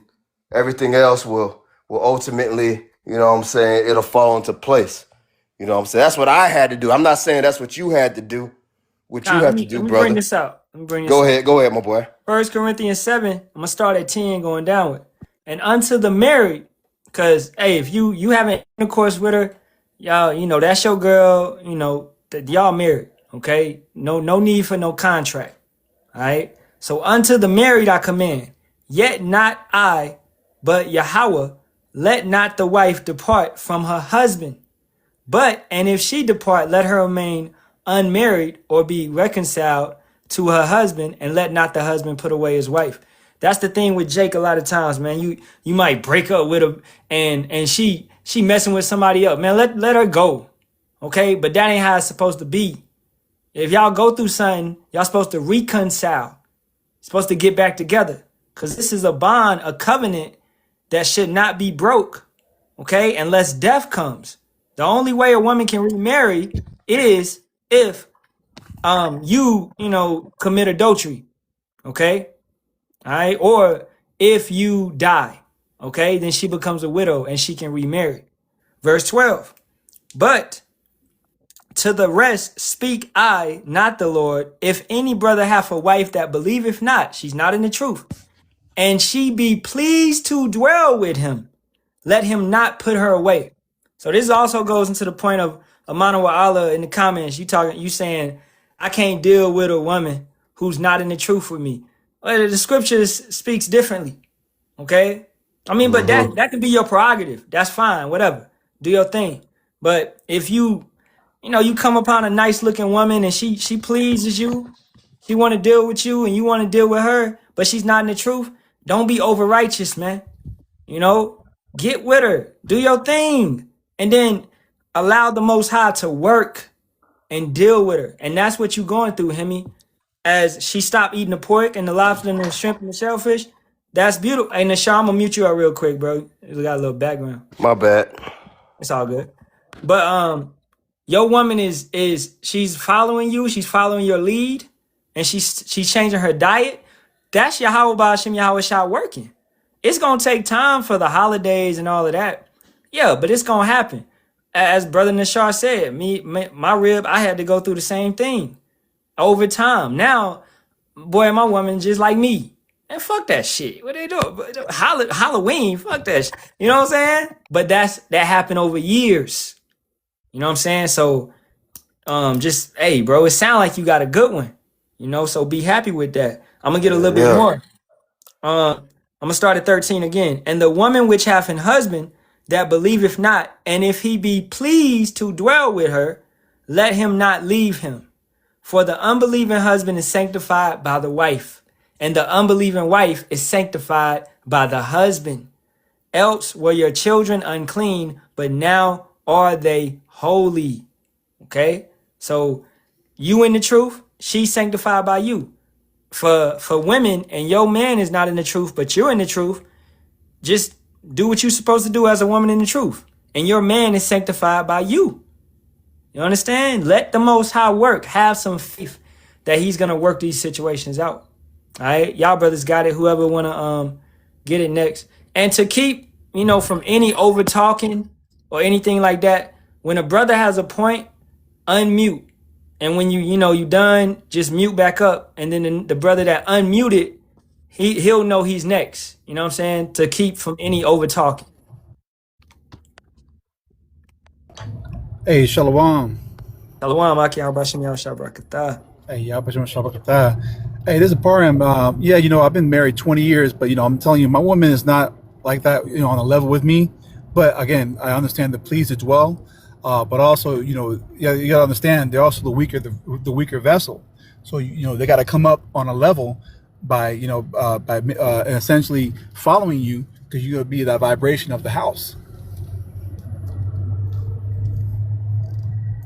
everything else will ultimately, you know what I'm saying, it'll fall into place. You know what I'm saying? That's what I had to do. I'm not saying that's what you had to do. What you Let have to me do, bring brother. this out. Go ahead, my boy. 1 Corinthians 7, I'm going to start at 10 going downward. And unto the married, because, hey, if you having intercourse with her, y'all, you know, that's your girl, you know, y'all married, okay? No need for no contract, all right? So unto the married I command, yet not I, but Yahawah, let not the wife depart from her husband. But, and if she depart, let her remain unmarried or be reconciled to her husband, and let not the husband put away his wife. That's the thing with Jake a lot of times, man. You might break up with her and she messing with somebody else. Man, let her go. Okay, but that ain't how it's supposed to be. If y'all go through something, y'all supposed to reconcile. Supposed to get back together. Because this is a bond, a covenant that should not be broke. Okay, unless death comes. The only way a woman can remarry is if you commit adultery. Okay? All right, or if you die, okay, then she becomes a widow and she can remarry. Verse 12. But to the rest speak I, not the Lord. If any brother hath a wife that believeth not, she's not in the truth, and she be pleased to dwell with him, let him not put her away. So this also goes into the point of Amana wa Allah in the comments. You saying, I can't deal with a woman who's not in the truth with me. Well, the scriptures speaks differently. Okay? I mean, but that can be your prerogative. That's fine, whatever. Do your thing. But if you come upon a nice looking woman and she pleases you, she want to deal with you and you want to deal with her, but she's not in the truth, don't be over righteous, man. Get with her, do your thing, and then allow the Most High to work and deal with her. And that's what you're going through, Hemi. As she stopped eating the pork and the lobster and the shrimp and the shellfish, that's beautiful. Hey, Nashar, I'm gonna mute you out real quick, bro. We got a little background. My bad. It's all good. But your woman is she's following you, she's following your lead, and she's changing her diet. That's Yahawah Bahasham Yahawashi working. It's gonna take time for the holidays and all of that. Yeah, but it's gonna happen. As Brother Nashar said, my rib, I had to go through the same thing over time. Now, boy, my woman just like me. And fuck that shit. What they do? Halloween, fuck that shit. You know what I'm saying? But that happened over years. You know what I'm saying? So just hey, bro, it sound like you got a good one. So be happy with that. I'm gonna get a little bit more. I'm gonna start at 13 again. And the woman which hath an husband that believeth not, and if he be pleased to dwell with her, let him not leave him. For the unbelieving husband is sanctified by the wife, and the unbelieving wife is sanctified by the husband. Else were your children unclean, but now are they holy. Okay? So you in the truth, she's sanctified by you. For women, and your man is not in the truth, but you're in the truth, just do what you're supposed to do as a woman in the truth. And your man is sanctified by you. You understand? Let the Most High work. Have some faith that he's going to work these situations out. All right? Y'all brothers got it. Whoever want to get it next. And to keep, from any over talking or anything like that, when a brother has a point, unmute. And when you done, just mute back up. And then the brother that unmuted, he'll know he's next. You know what I'm saying? To keep from any over talking. Hey, Shalom. Shalom, Aki Habashim Yahawah Barakatah. Hey, Yahawah Shabakatah. Hey, this is Param. I've been married 20 years, but, I'm telling you, my woman is not like that, on a level with me. But again, I understand the please to dwell. But also, you got to understand they're also the weaker vessel. So, they got to come up on a level by essentially following you, because you're going to be that vibration of the house.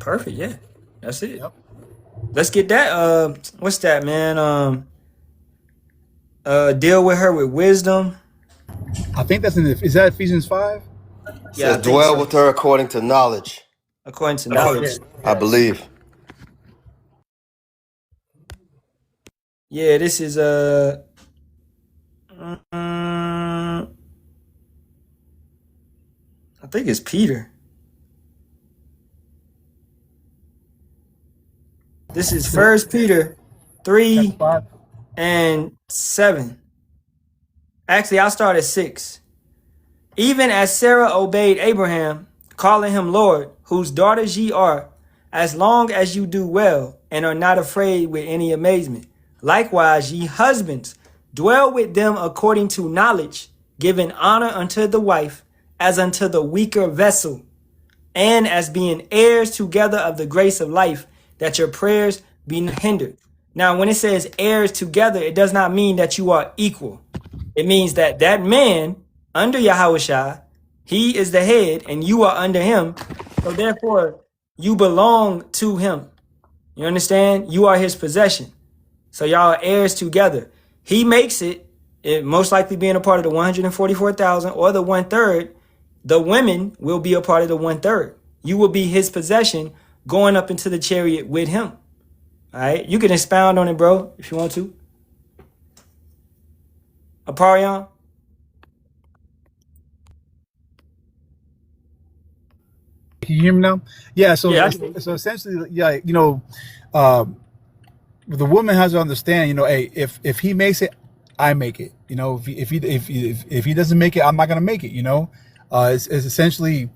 Perfect. Yeah, that's it. Yep. Let's get that. What's that, man? Deal with her with wisdom. I think that's is that Ephesians 5? Yeah, Says dwell with her according to knowledge. According to knowledge. I believe. Yeah, this is I think it's Peter. This is 1 Peter 3 and 7. Actually, I'll start at 6. Even as Sarah obeyed Abraham, calling him Lord, whose daughters ye are, as long as you do well and are not afraid with any amazement. Likewise, ye husbands, dwell with them according to knowledge, giving honor unto the wife as unto the weaker vessel, and as being heirs together of the grace of life, that your prayers be not hindered. Now, when it says heirs together, it does not mean that you are equal. It means that man under Yahawashi, he is the head and you are under him. So therefore, You belong to him. You understand? You are his possession. So y'all are heirs together. He makes it most likely being a part of the 144,000 or the 1/3. The women will be a part of the 1/3. You will be his possession going up into the chariot with him. All right? You can expound on it, bro, if you want to. Aparion? Can you hear me now? Yeah. So Yeah. so essentially, yeah, the woman has to understand, hey, if he makes it, I make it. If he doesn't make it, I'm not gonna make it. It's essentially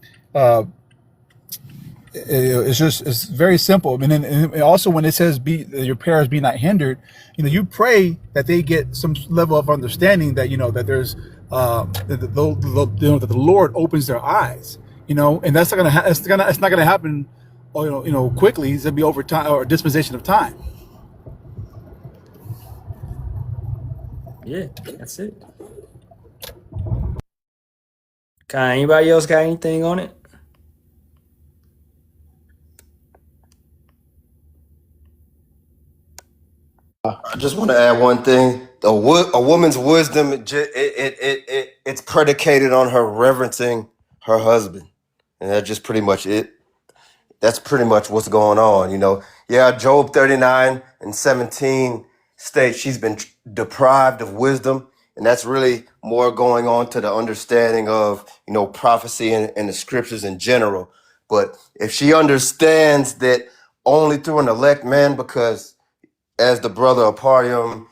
it's very simple. I mean, and also when it says "be your prayers be not hindered," you pray that they get some level of understanding that that there's that the Lord opens their eyes. And that's not gonna it's not gonna happen. Quickly. It's gonna be over time or a dispensation of time. Yeah, that's it. Anybody else got anything on it? I just want to add one thing. A woman's wisdom, it's predicated on her reverencing her husband. And that's just pretty much it. That's pretty much what's going on. Yeah, Job 39:17 states she's been deprived of wisdom. And that's really more going on to the understanding of, prophecy and the scriptures in general. But if she understands that only through an elect man, because as the brother Aparium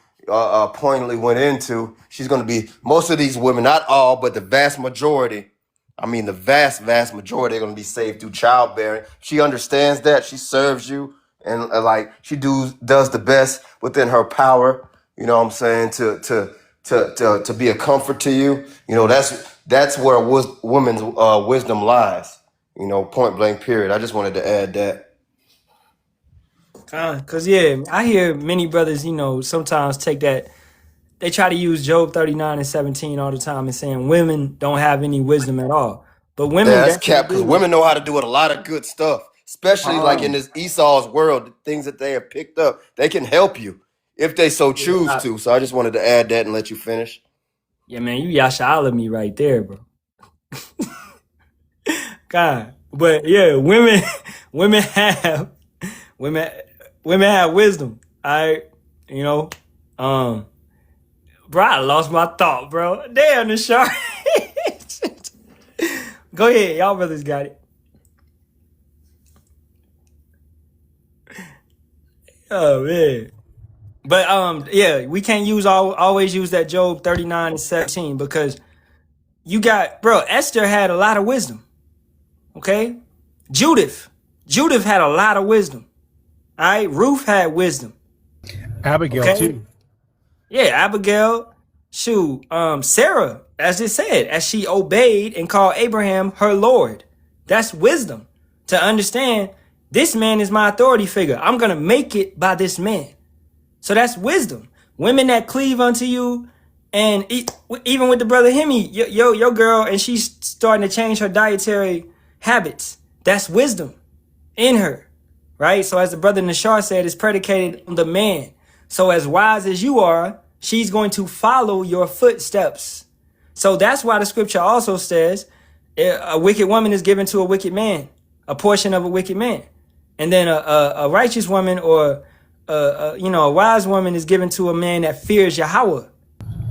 pointedly went into, she's going to be, most of these women, not all, but the vast majority, the vast, vast majority are going to be saved through childbearing. She understands that. She serves you, and she does the best within her power, you know what I'm saying, to be a comfort to you. That's where women's wisdom lies, point blank period. I just wanted to add that. Cause yeah, I hear many brothers, sometimes take that. They try to use Job 39:17 all the time and saying women don't have any wisdom at all. But women Yeah, that's definitely cap because do. women know how to do a lot of good stuff, especially like in Um, this Esau's world, the things that they have picked up. They can help you if they so choose to. So I just wanted to add that and let you finish. yeah, man, you Yashala me right there, bro. God, but yeah, women, women have women, women have wisdom. You know, um, bro, I lost my thought, bro. Damn, the shark. Go ahead, y'all brothers got it. Oh man. But yeah, we can't always use that Job 39:17 because you got, bro, Esther had a lot of wisdom. Okay? Judith had a lot of wisdom. All right, Ruth had wisdom. Abigail Okay? too. Yeah, Abigail, Sarah, as it said, as she obeyed and called Abraham her Lord. That's wisdom. To understand this man is my authority figure. I'm gonna make it by this man. So that's wisdom. Women that cleave unto you, and even with the brother Hemi, your girl, and she's starting to change her dietary habits. That's wisdom in her, right? So as the brother Nashar said, it's predicated on the man. So as wise as you are, she's going to follow your footsteps. So that's why the scripture also says a wicked woman is given to a wicked man, a portion of a wicked man. And then a righteous woman or a wise woman is given to a man that fears Yahawah,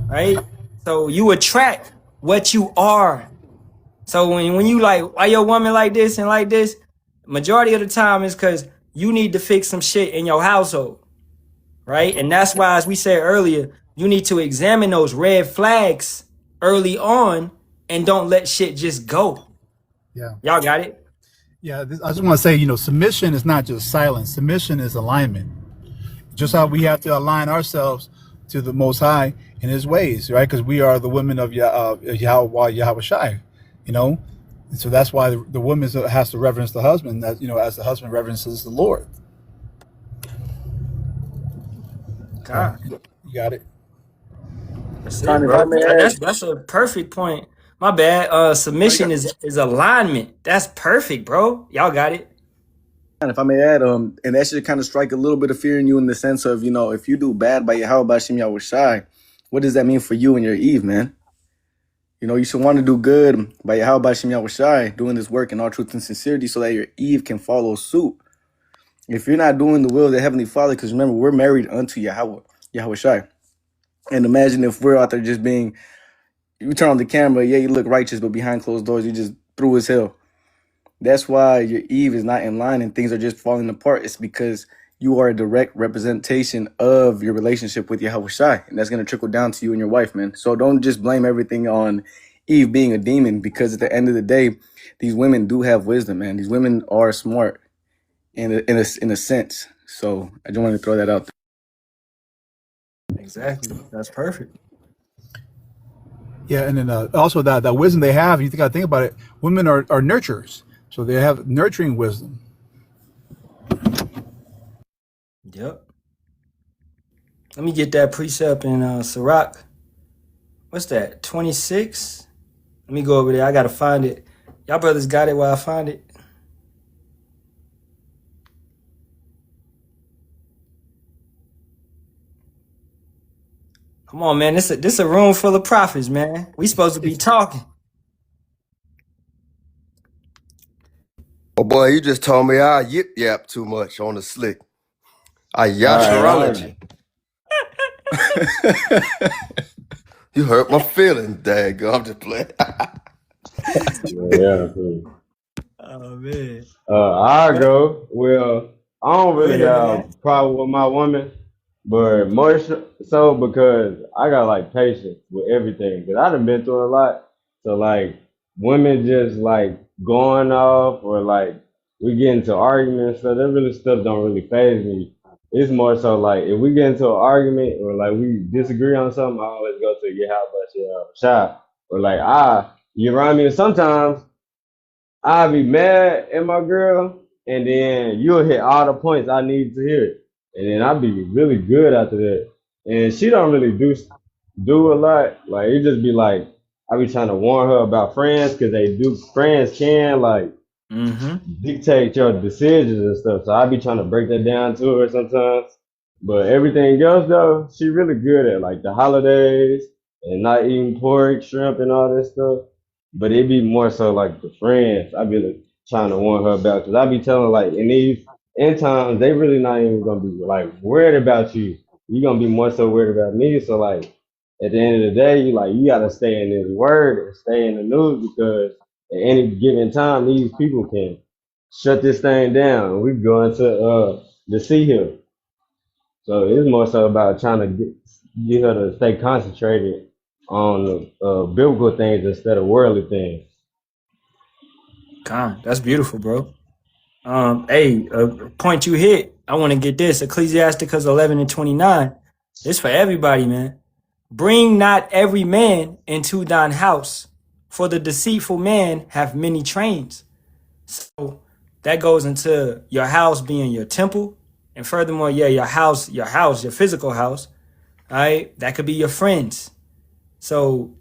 right? So you attract what you are. So when you like, why your woman like this and like this, majority of the time is because you need to fix some shit in your household, right? And that's why, as we said earlier, you need to examine those red flags early on and don't let shit just go. Yeah. Y'all got it? Yeah. I just want to say, submission is not just silence. Submission is alignment. Just how we have to align ourselves to the Most High in His ways, right? Because we are the women of Yahawah, Yahawashi, And so that's why the woman has to reverence the husband, as as the husband reverences the Lord. God. You got it. That's it, bro. That's a perfect point. My bad. Submission is alignment. That's perfect, bro. Y'all got it. if I may add, and that should kind of strike a little bit of fear in you in the sense of, if you do bad by Yahawah Bahasham Yahawashi, what does that mean for you and your Eve, man? You should want to do good by Yahawah Bahasham Yahawashi, doing this work in all truth and sincerity so that your Eve can follow suit. If you're not doing the will of the Heavenly Father, because remember, we're married unto Yahawashi. And imagine if we're out there just being, you turn on the camera, yeah, you look righteous, but behind closed doors, you just through as hell. That's why your Eve is not in line and things are just falling apart. It's because you are a direct representation of your relationship with Yahawashi. And that's going to trickle down to you and your wife, man. So don't just blame everything on Eve being a demon, because at the end of the day, these women do have wisdom, man. These women are smart in a sense. So I just wanted to throw that out there. Exactly. That's perfect. Yeah, and then also that wisdom they have, you got to think about it. Women are nurturers, so they have nurturing wisdom. Yep. Let me get that precept in Sirach. What's that? 26? Let me go over there. I gotta find it. Y'all brothers got it while I find it. Come on, man. This a room full of prophets, man. We supposed to be talking. Oh boy, you just told me I yip yap too much on the slick. I All right. Yasharology. You hurt my feelings, daggone. I'm just playing. Yeah, cool. Oh man. I go. Well, I don't really Go ahead, got a man. problem with my woman, but more so because I got like patience with everything. Cause I done been through a lot. So like women just like going off or like we get into arguments. So that really stuff don't really faze me. It's more so like if we get into an argument or like we disagree on something, I always go to your shop or like you know what I mean? Sometimes I'll be mad at my girl, and then you'll hit all the points I need to hear, and then I'll be really good after that. And she don't really do a lot. Like it just be like I be trying to warn her about friends because friends can like dictate your decisions and stuff. So I be trying to break that down to her sometimes. But everything else though, she really good at like the holidays and not eating pork, shrimp, and all that stuff. But it be more so like the friends. I be like trying to warn her about because I be telling her, like in these end times they really not even gonna be like worried about you. You gonna be more so worried about me. So like at the end of the day, you gotta stay in this word and stay in the news because at any given time these people can shut this thing down. We going to the sea hill. So it's more so about trying to get her to stay concentrated on the biblical things instead of worldly things. That's beautiful, bro. Hey, point you hit. I want to get this. Ecclesiasticus 11:29. This for everybody, man. Bring not every man into thine house, for the deceitful man have many trains. So that goes into your house being your temple. And furthermore, yeah, your physical house, all right? That could be your friends. So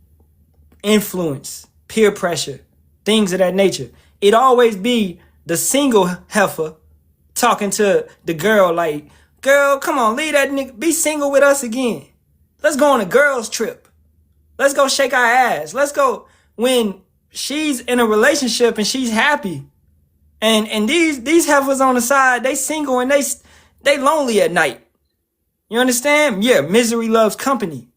influence, peer pressure, things of that nature. It always be the single heifer talking to the girl like, girl, come on, leave that nigga, be single with us again. Let's go on a girls trip. Let's go shake our ass. Let's go. When she's in a relationship and she's happy, and these heifers on the side, they single and they lonely at night. You understand? Yeah, misery loves company.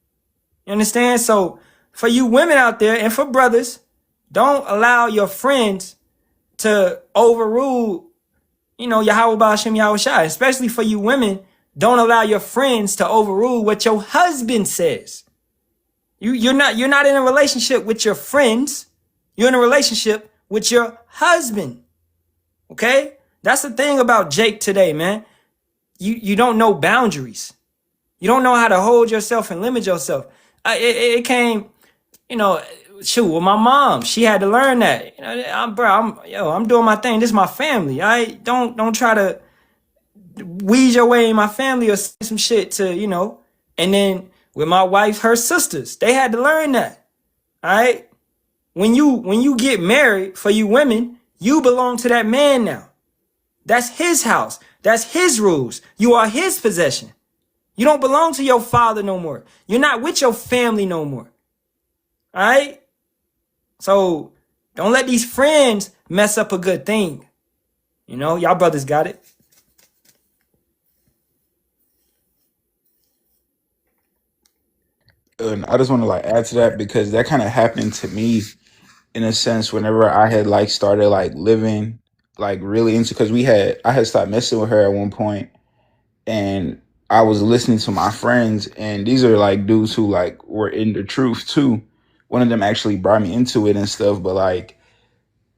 You understand? So for you women out there and for brothers, don't allow your friends to overrule, Yahawah Bahasham Yahawashi. Especially for you women, don't allow your friends to overrule what your husband says. You're not in a relationship with your friends. You're in a relationship with your husband. Okay? That's the thing about Jake today, man. You don't know boundaries. You don't know how to hold yourself and limit yourself. It came, with my mom. She had to learn that. I'm doing my thing. This is my family. Don't try to weed your way in my family or say some shit to, And then with my wife, her sisters, they had to learn that. All right? When you get married, for you women, you belong to that man now. That's his house. That's his rules. You are his possession. You don't belong to your father no more. You're not with your family no more. All right? So don't let these friends mess up a good thing. You know, y'all brothers got it. And I just want to like add to that because that kind of happened to me in a sense whenever I had like started like living like really into because I had stopped messing with her at one point and I was listening to my friends and these are like dudes who like were in the truth too. One of them actually brought me into it and stuff, but like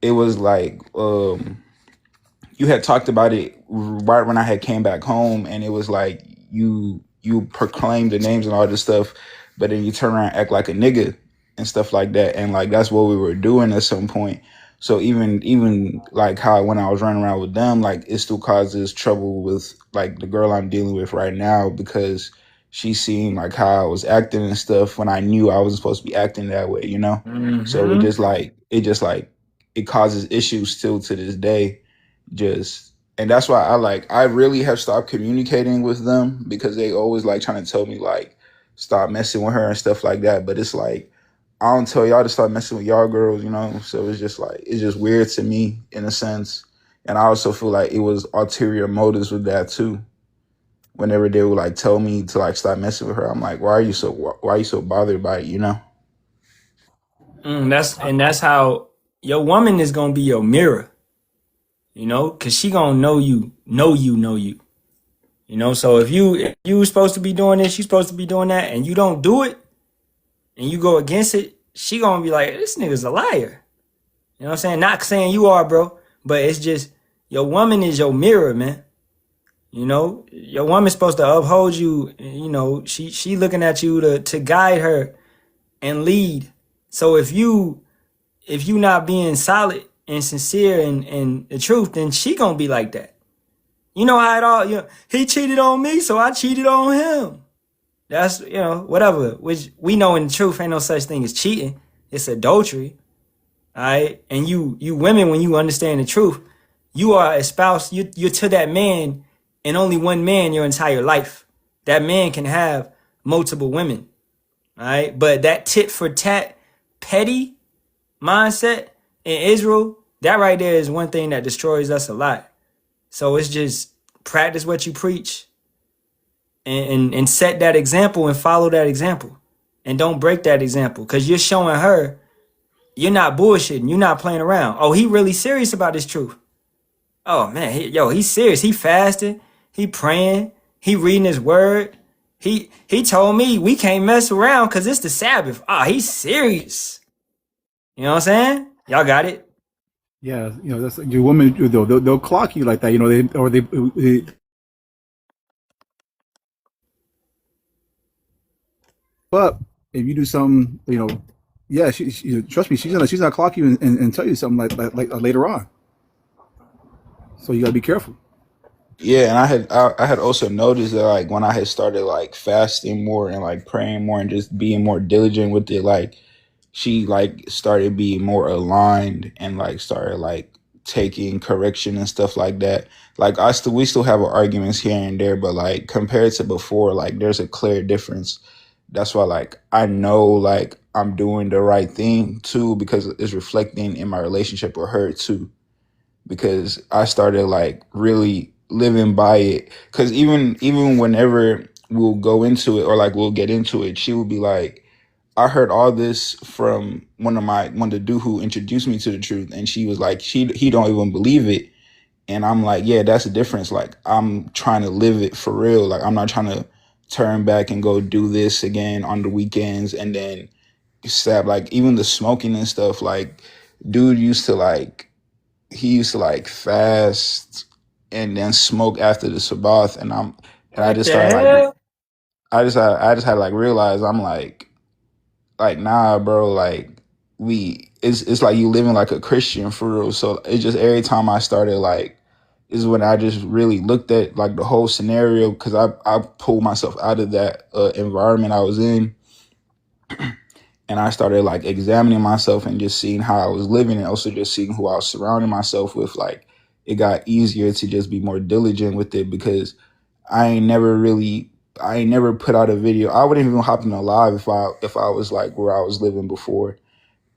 it was like you had talked about it right when I had came back home, and it was like you proclaimed the names and all this stuff, but then you turn around and act like a nigga and stuff like that, and like that's what we were doing at some point. So even like how when I was running around with them, like it still causes trouble with like the girl I'm dealing with right now because she seen like how I was acting and stuff when I knew I wasn't supposed to be acting that way, you know. So Mm-hmm. it just like it causes issues still to this day just and that's why I really have stopped communicating with them because they always like trying to tell me like stop messing with her and stuff like that, but it's like I don't tell y'all to stop messing with y'all girls, you know. So it's just like it's just weird to me in a sense, and I also feel like it was ulterior motives with that too. Whenever they would like tell me to like stop messing with her, I'm like, why are you so bothered by it, you know? That's how your woman is gonna be your mirror. You know, cause she gonna know you, know you, know you. You know, so if you supposed to be doing this, you supposed to be doing that, and you don't do it, and you go against it, she gonna be like, this nigga's a liar. You know what I'm saying? Not saying you are, bro, but it's just your woman is your mirror, man. You know, your woman's supposed to uphold you. You know, she looking at you to guide her and lead. So if you not being solid and sincere and the truth, then she gonna be like that. You know how it all, you know, he cheated on me, so I cheated on him. That's, you know, whatever. Which we know in the truth ain't no such thing as cheating. It's adultery. All right. And you women, when you understand the truth, you are a spouse, you're to that man and only one man your entire life. That man can have multiple women. All right. But that tit for tat, petty mindset in Israel, that right there is one thing that destroys us a lot. So it's just practice what you preach and set that example and follow that example. And don't break that example because you're showing her you're not bullshitting. You're not playing around. Oh, he really serious about this truth. Oh, man. He's serious. He fasting. He praying. He reading his word. He told me we can't mess around because it's the Sabbath. Oh, he's serious. You know what I'm saying? Y'all got it. Yeah, you know, that's your woman. They'll clock you like that. You know, they. But if you do something, you know, yeah, trust me, she's gonna clock you and tell you something like later on. So you gotta be careful. Yeah, and I had also noticed that like when I had started like fasting more and like praying more and just being more diligent with it, like she like started being more aligned and like started like taking correction and stuff like that. Like we still have our arguments here and there, but like compared to before, like there's a clear difference. That's why like I know like I'm doing the right thing too because it's reflecting in my relationship with her too because I started like really living by it. Because even whenever we'll go into it or like we'll get into it, she will be like, I heard all this from one of the dude who introduced me to the truth, and she was like, he don't even believe it, and I'm like, yeah, that's the difference. Like I'm trying to live it for real. Like I'm not trying to turn back and go do this again on the weekends and then stab like even the smoking and stuff. Like dude used to like fast and then smoke after the Sabbath, and I What just the started like hell? I just had to like realize I'm like nah, bro, like it's like you living like a Christian for real. So it's just every time I started like is when I just really looked at like the whole scenario because I pulled myself out of that environment I was in and I started like examining myself and just seeing how I was living and also just seeing who I was surrounding myself with. Like it got easier to just be more diligent with it, because I ain't never put out a video. I wouldn't even hop in a live if I was like where I was living before.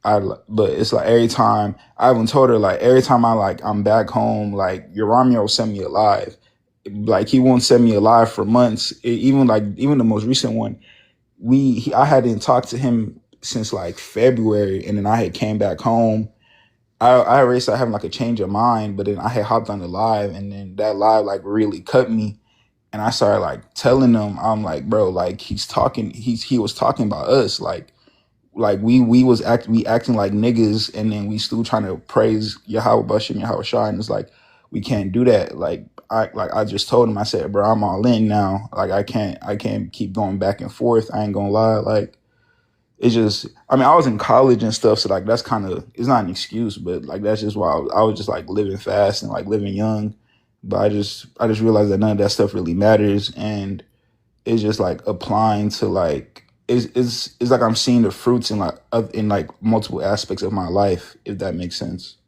But it's like every time I even told her, like every time I'm back home, like Yaramia will send me a live. Like he won't send me a live for months. Even the most recent one, I hadn't talked to him since like February, and then I had came back home. I already started having like a change of mind, but then I had hopped on the live, and then that live like really cut me. And I started like telling them, I'm like, bro, like he was talking about us, like we acting like niggas, and then we still trying to praise Yahawah, Bahasham, Yahawashi, and it's like we can't do that. I just told him, I said, bro, I'm all in now. Like I can't keep going back and forth. I ain't gonna lie, like it's just, I mean, I was in college and stuff, so like that's kind of, it's not an excuse, but like that's just why I was just like living fast and like living young. But I just realized that none of that stuff really matters, and it's just like applying to like it's like I'm seeing the fruits in like multiple aspects of my life, if that makes sense.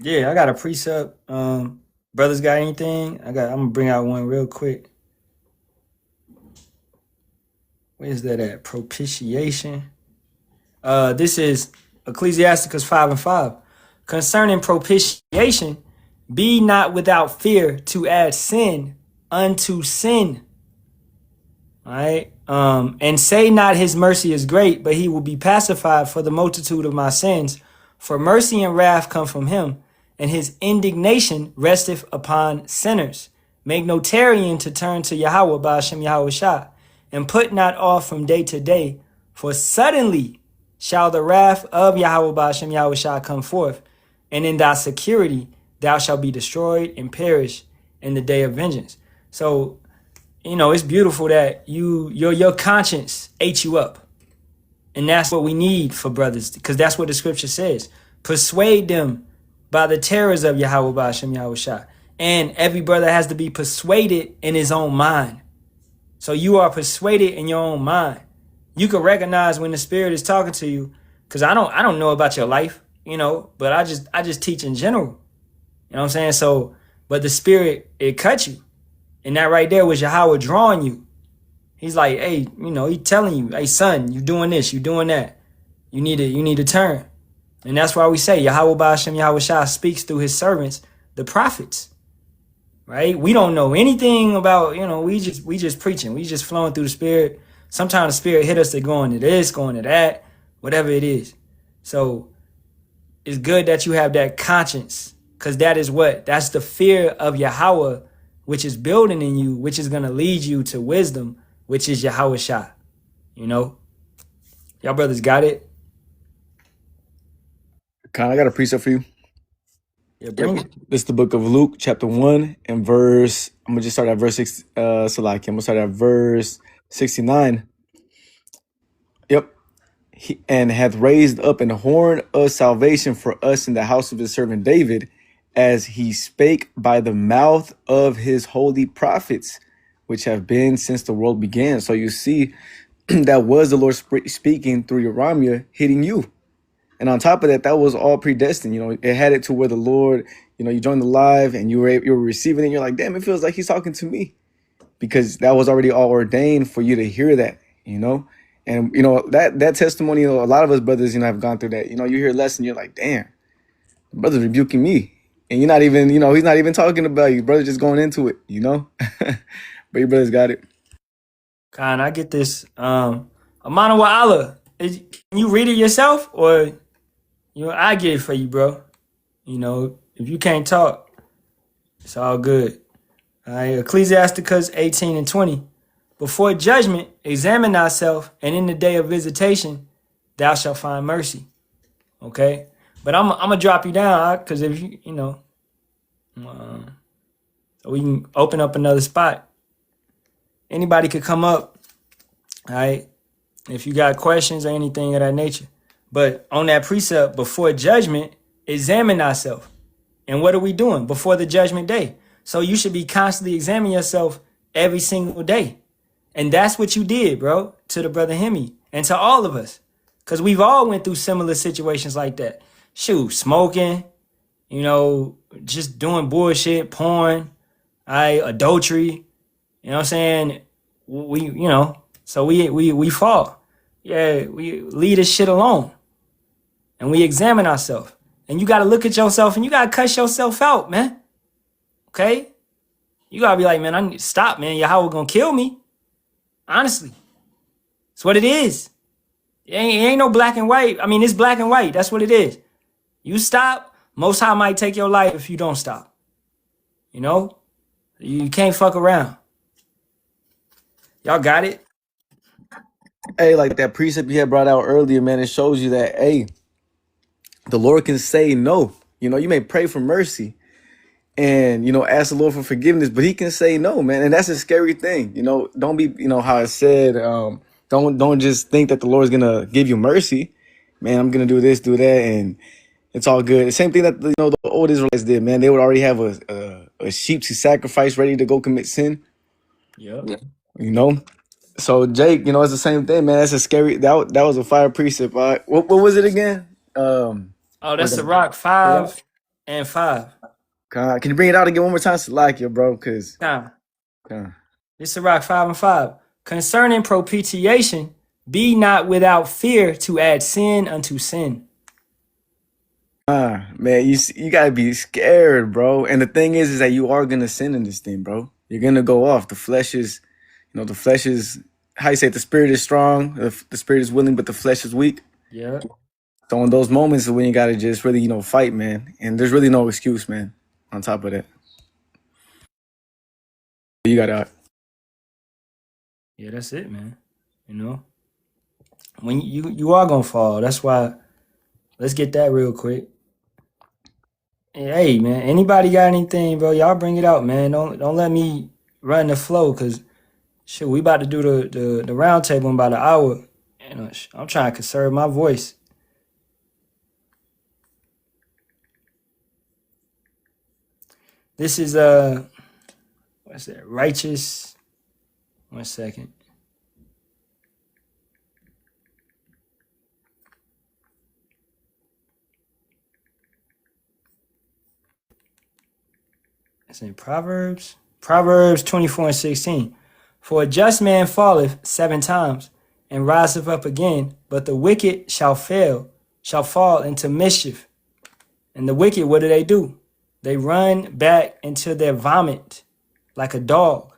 Yeah, I got a precept. Brothers got anything? I'm gonna bring out one real quick. Where's that at? Propitiation. This is Ecclesiasticus 5:5. Concerning propitiation, be not without fear to add sin unto sin. All right. And say not his mercy is great, but he will be pacified for the multitude of my sins. For mercy and wrath come from him, and his indignation resteth upon sinners. Make no tarrying to turn to Yahawah, Bahasham, Yahawashi, and put not off from day to day, for suddenly shall the wrath of Yahawah, Bahasham, Yahawashi come forth, and in thy security thou shalt be destroyed and perish in the day of vengeance. So, you know, it's beautiful that your conscience ate you up. And that's what we need for brothers, because that's what the scripture says. Persuade them by the terrors of Yahawah, Bahasham, Yahawashi. And every brother has to be persuaded in his own mind. So you are persuaded in your own mind. You can recognize when the spirit is talking to you, because I don't know about your life, you know, but I just teach in general. You know what I'm saying? So, but the spirit, it cut you. And that right there was Yahawah drawing you. He's like, hey, you know, he telling you, hey, son, you doing this, you doing that. You need to turn. And that's why we say Yahawah, Bahasham, Yahawashi speaks through his servants, the prophets. Right? We don't know anything about, you know, we just preaching. We just flowing through the spirit. Sometimes the spirit hit us to going to this, going to that, whatever it is. So it's good that you have that conscience, because that's the fear of Yahawah, which is building in you, which is going to lead you to wisdom, which is Yahawashi. You know? Y'all brothers got it? I got a precept for you. Yeah, bring it. This is the book of Luke, chapter 1, and verse, I'm going to just start at verse 6, Salaki. I'm going to start at verse 69. Yep. And hath raised up an horn of salvation for us in the house of his servant David, as he spake by the mouth of his holy prophets, which have been since the world began. So you see, that was the Lord speaking through Yaramia, hitting you. And on top of that, that was all predestined. You know, it had it to where the Lord, you know, you joined the live and you were receiving it. And you're like, damn, it feels like he's talking to me, because that was already all ordained for you to hear that, you know. And, you know, that testimony, you know, a lot of us brothers, you know, have gone through that. You know, you hear a lesson, you're like, damn, the brother's rebuking me. And you're not even, you know, he's not even talking about you. Brother's just going into it, you know. But your brother's got it. Khan, I get this. Amana wa Allah. Can you read it yourself, or you know, I get it for you, bro. You know, if you can't talk, it's all good. All right, Ecclesiasticus 18 and 20. Before judgment, examine thyself, and in the day of visitation, thou shalt find mercy. Okay? But I'm going to drop you down, because if you know, so we can open up another spot. Anybody could come up, all right, if you got questions or anything of that nature. But on that precept, before judgment, examine thyself. And what are we doing before the judgment day? So you should be constantly examining yourself every single day. And that's what you did, bro, to the brother Hemi and to all of us. Because we've all went through similar situations like that. Shoot, smoking, you know, just doing bullshit, porn, adultery. You know what I'm saying? So we fall. Yeah, we leave this shit alone, and we examine ourselves. And you got to look at yourself, and you got to cuss yourself out, man. Okay? You got to be like, man, I need to stop, man. Yahawah gonna kill me. Honestly, it's what it is. It ain't no black and white. I mean, it's black and white. That's what it is. You stop, Most High might take your life if you don't stop. You know? You can't fuck around. Y'all got it? Hey, like that precept you had brought out earlier, man, it shows you that, hey, the Lord can say no. You know, you may pray for mercy and, you know, ask the Lord for forgiveness, but he can say no, man. And that's a scary thing. You know, don't be, you know, how I said, don't just think that the Lord's going to give you mercy. Man, I'm going to do this, do that, and it's all good. The same thing that, you know, the old Israelites did, man. They would already have a sheep to sacrifice ready to go commit sin, Yep. you know? So Jake, you know, it's the same thing, man. That's a scary. That was a fire precept. All right. What was it again? Oh, Was that's the that rock Barak? 5 and 5. Can you bring it out again one more time, Salakia, bro? Cause Nah, uh, this the rock 5 and 5. Concerning propitiation, be not without fear to add sin unto sin. man, you gotta be scared, bro. And the thing is that you are gonna sin in this thing, bro. You're gonna go off. The flesh is, you know, the flesh is how you say it, the spirit is strong, the spirit is willing, but the flesh is weak. Yeah. So in those moments is when you gotta just really, you know, fight, man. And there's really no excuse, man. On top of that, you gotta. Yeah, that's it, man. You know? When you are gonna fall. That's why let's get that real quick. Hey man, anybody got anything, bro? Y'all bring it out, man. Don't let me run the flow, cause shit, we about to do the round table in about an hour. You know, I'm trying to conserve my voice. This is what's that? Righteous. 1 second. It's in Proverbs. Proverbs 24 and 16. For a just man falleth 7 times and riseth up again, but the wicked shall fall into mischief. And the wicked, what do? They run back into their vomit like a dog.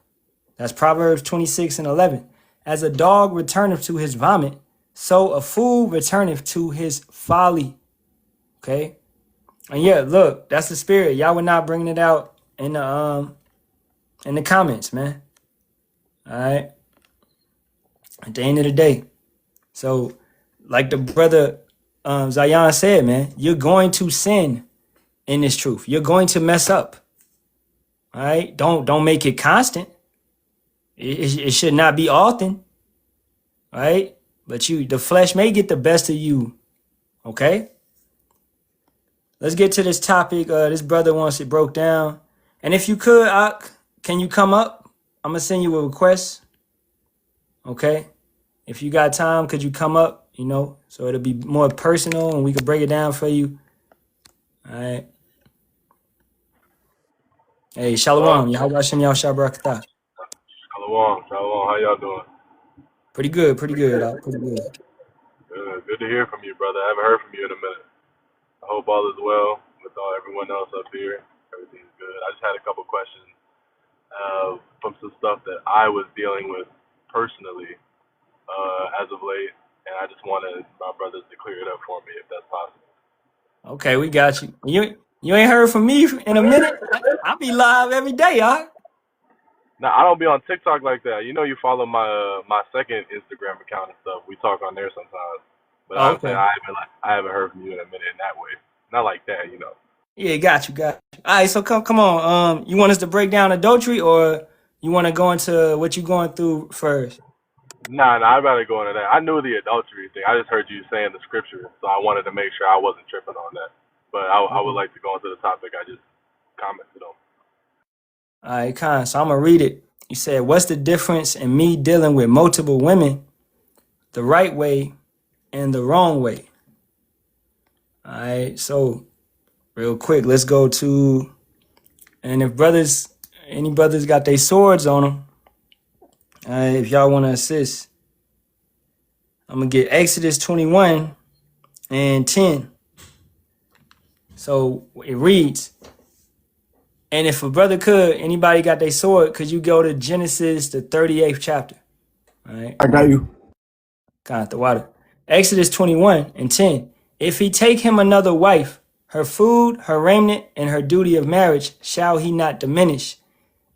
That's Proverbs 26 and 11. As a dog returneth to his vomit, so a fool returneth to his folly. Okay? And yeah, look, that's the spirit. Y'all were not bringing it out in the comments, man. All right. At the end of the day. So, like the brother Zion said, man, you're going to sin in this truth. You're going to mess up. All right. Don't make it constant. It should not be often. All right. But the flesh may get the best of you. Okay. Let's get to this topic. This brother wants it broke down. And if you could, Ak, can you come up? I'm gonna send you a request. Okay. If you got time, could you come up? You know, so it'll be more personal and we can break it down for you. All right. Hey, Shalom. Yahawashi Yahawashi Barak. Shalom, shalom. How y'all doing? Pretty good. Pretty good. Pretty good. Good to hear from you, brother. I haven't heard from you in a minute. I hope all is well with everyone else up here. Everything's good. I just had a couple questions from some stuff that I was dealing with personally as of late, and I just wanted my brothers to clear it up for me if that's possible. Okay, we got you. You ain't heard from me in a minute? I'll be live every day, huh? Now, I don't be on TikTok like that. You know, you follow my second Instagram account and stuff. We talk on there sometimes. But Oh, I'm saying okay. I haven't heard from you in a minute in that way. Not like that, you know. Yeah, got you. All right, so come on. You want us to break down adultery, or you want to go into what you going through first? Nah, I'd rather go into that. I knew the adultery thing. I just heard you saying the scripture, so I wanted to make sure I wasn't tripping on that. But I would Okay. like to go into the topic I just commented on. All right, Khan. So I'm gonna read it. You said, "What's the difference in me dealing with multiple women, the right way and the wrong way?" All right. So real quick. Let's go to, and if any brothers got their swords on them, if y'all want to assist, I'm going to get Exodus 21 and 10. So it reads, and if a brother could, anybody got their sword, could you go to Genesis, the 38th chapter? All right. I got you. Got the water. Exodus 21 and 10. If he take him another wife, her food, her raiment, and her duty of marriage shall he not diminish.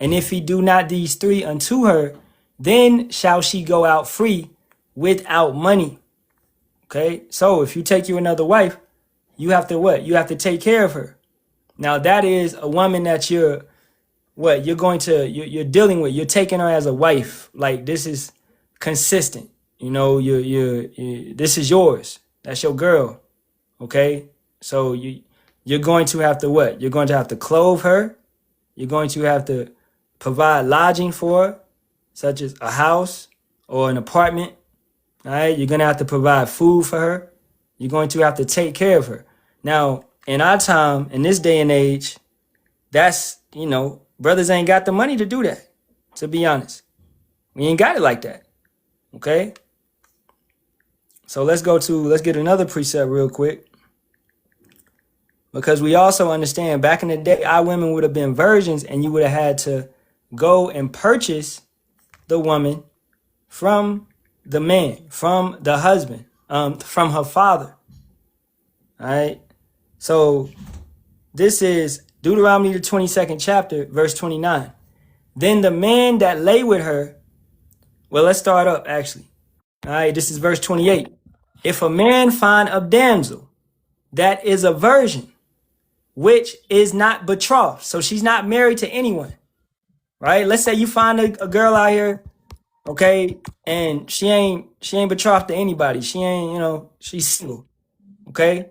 And if he do not these three unto her, then shall she go out free without money. Okay, so if you take you another wife, you have to what? You have to take care of her. Now that is a woman that you're dealing with. You're taking her as a wife. Like, this is consistent. You know, this is yours. That's your girl. Okay, so you're going to have to what? You're going to have to clothe her. You're going to have to provide lodging for her, such as a house or an apartment. All right, you're going to have to provide food for her. You're going to have to take care of her. Now, in our time, in this day and age, that's, brothers ain't got the money to do that, to be honest. We ain't got it like that. Okay? So let's get another precept real quick. Because we also understand back in the day, our women would have been virgins and you would have had to go and purchase the woman from the man, from the husband, from her father. All right. So this is Deuteronomy, the 22nd chapter, verse 29. Then the man that lay with her, well, let's start up actually. All right. This is verse 28. If a man find a damsel that is a virgin, which is not betrothed, so she's not married to anyone, right? Let's say you find a girl out here, okay, and she ain't betrothed to anybody. She ain't, she's single, okay,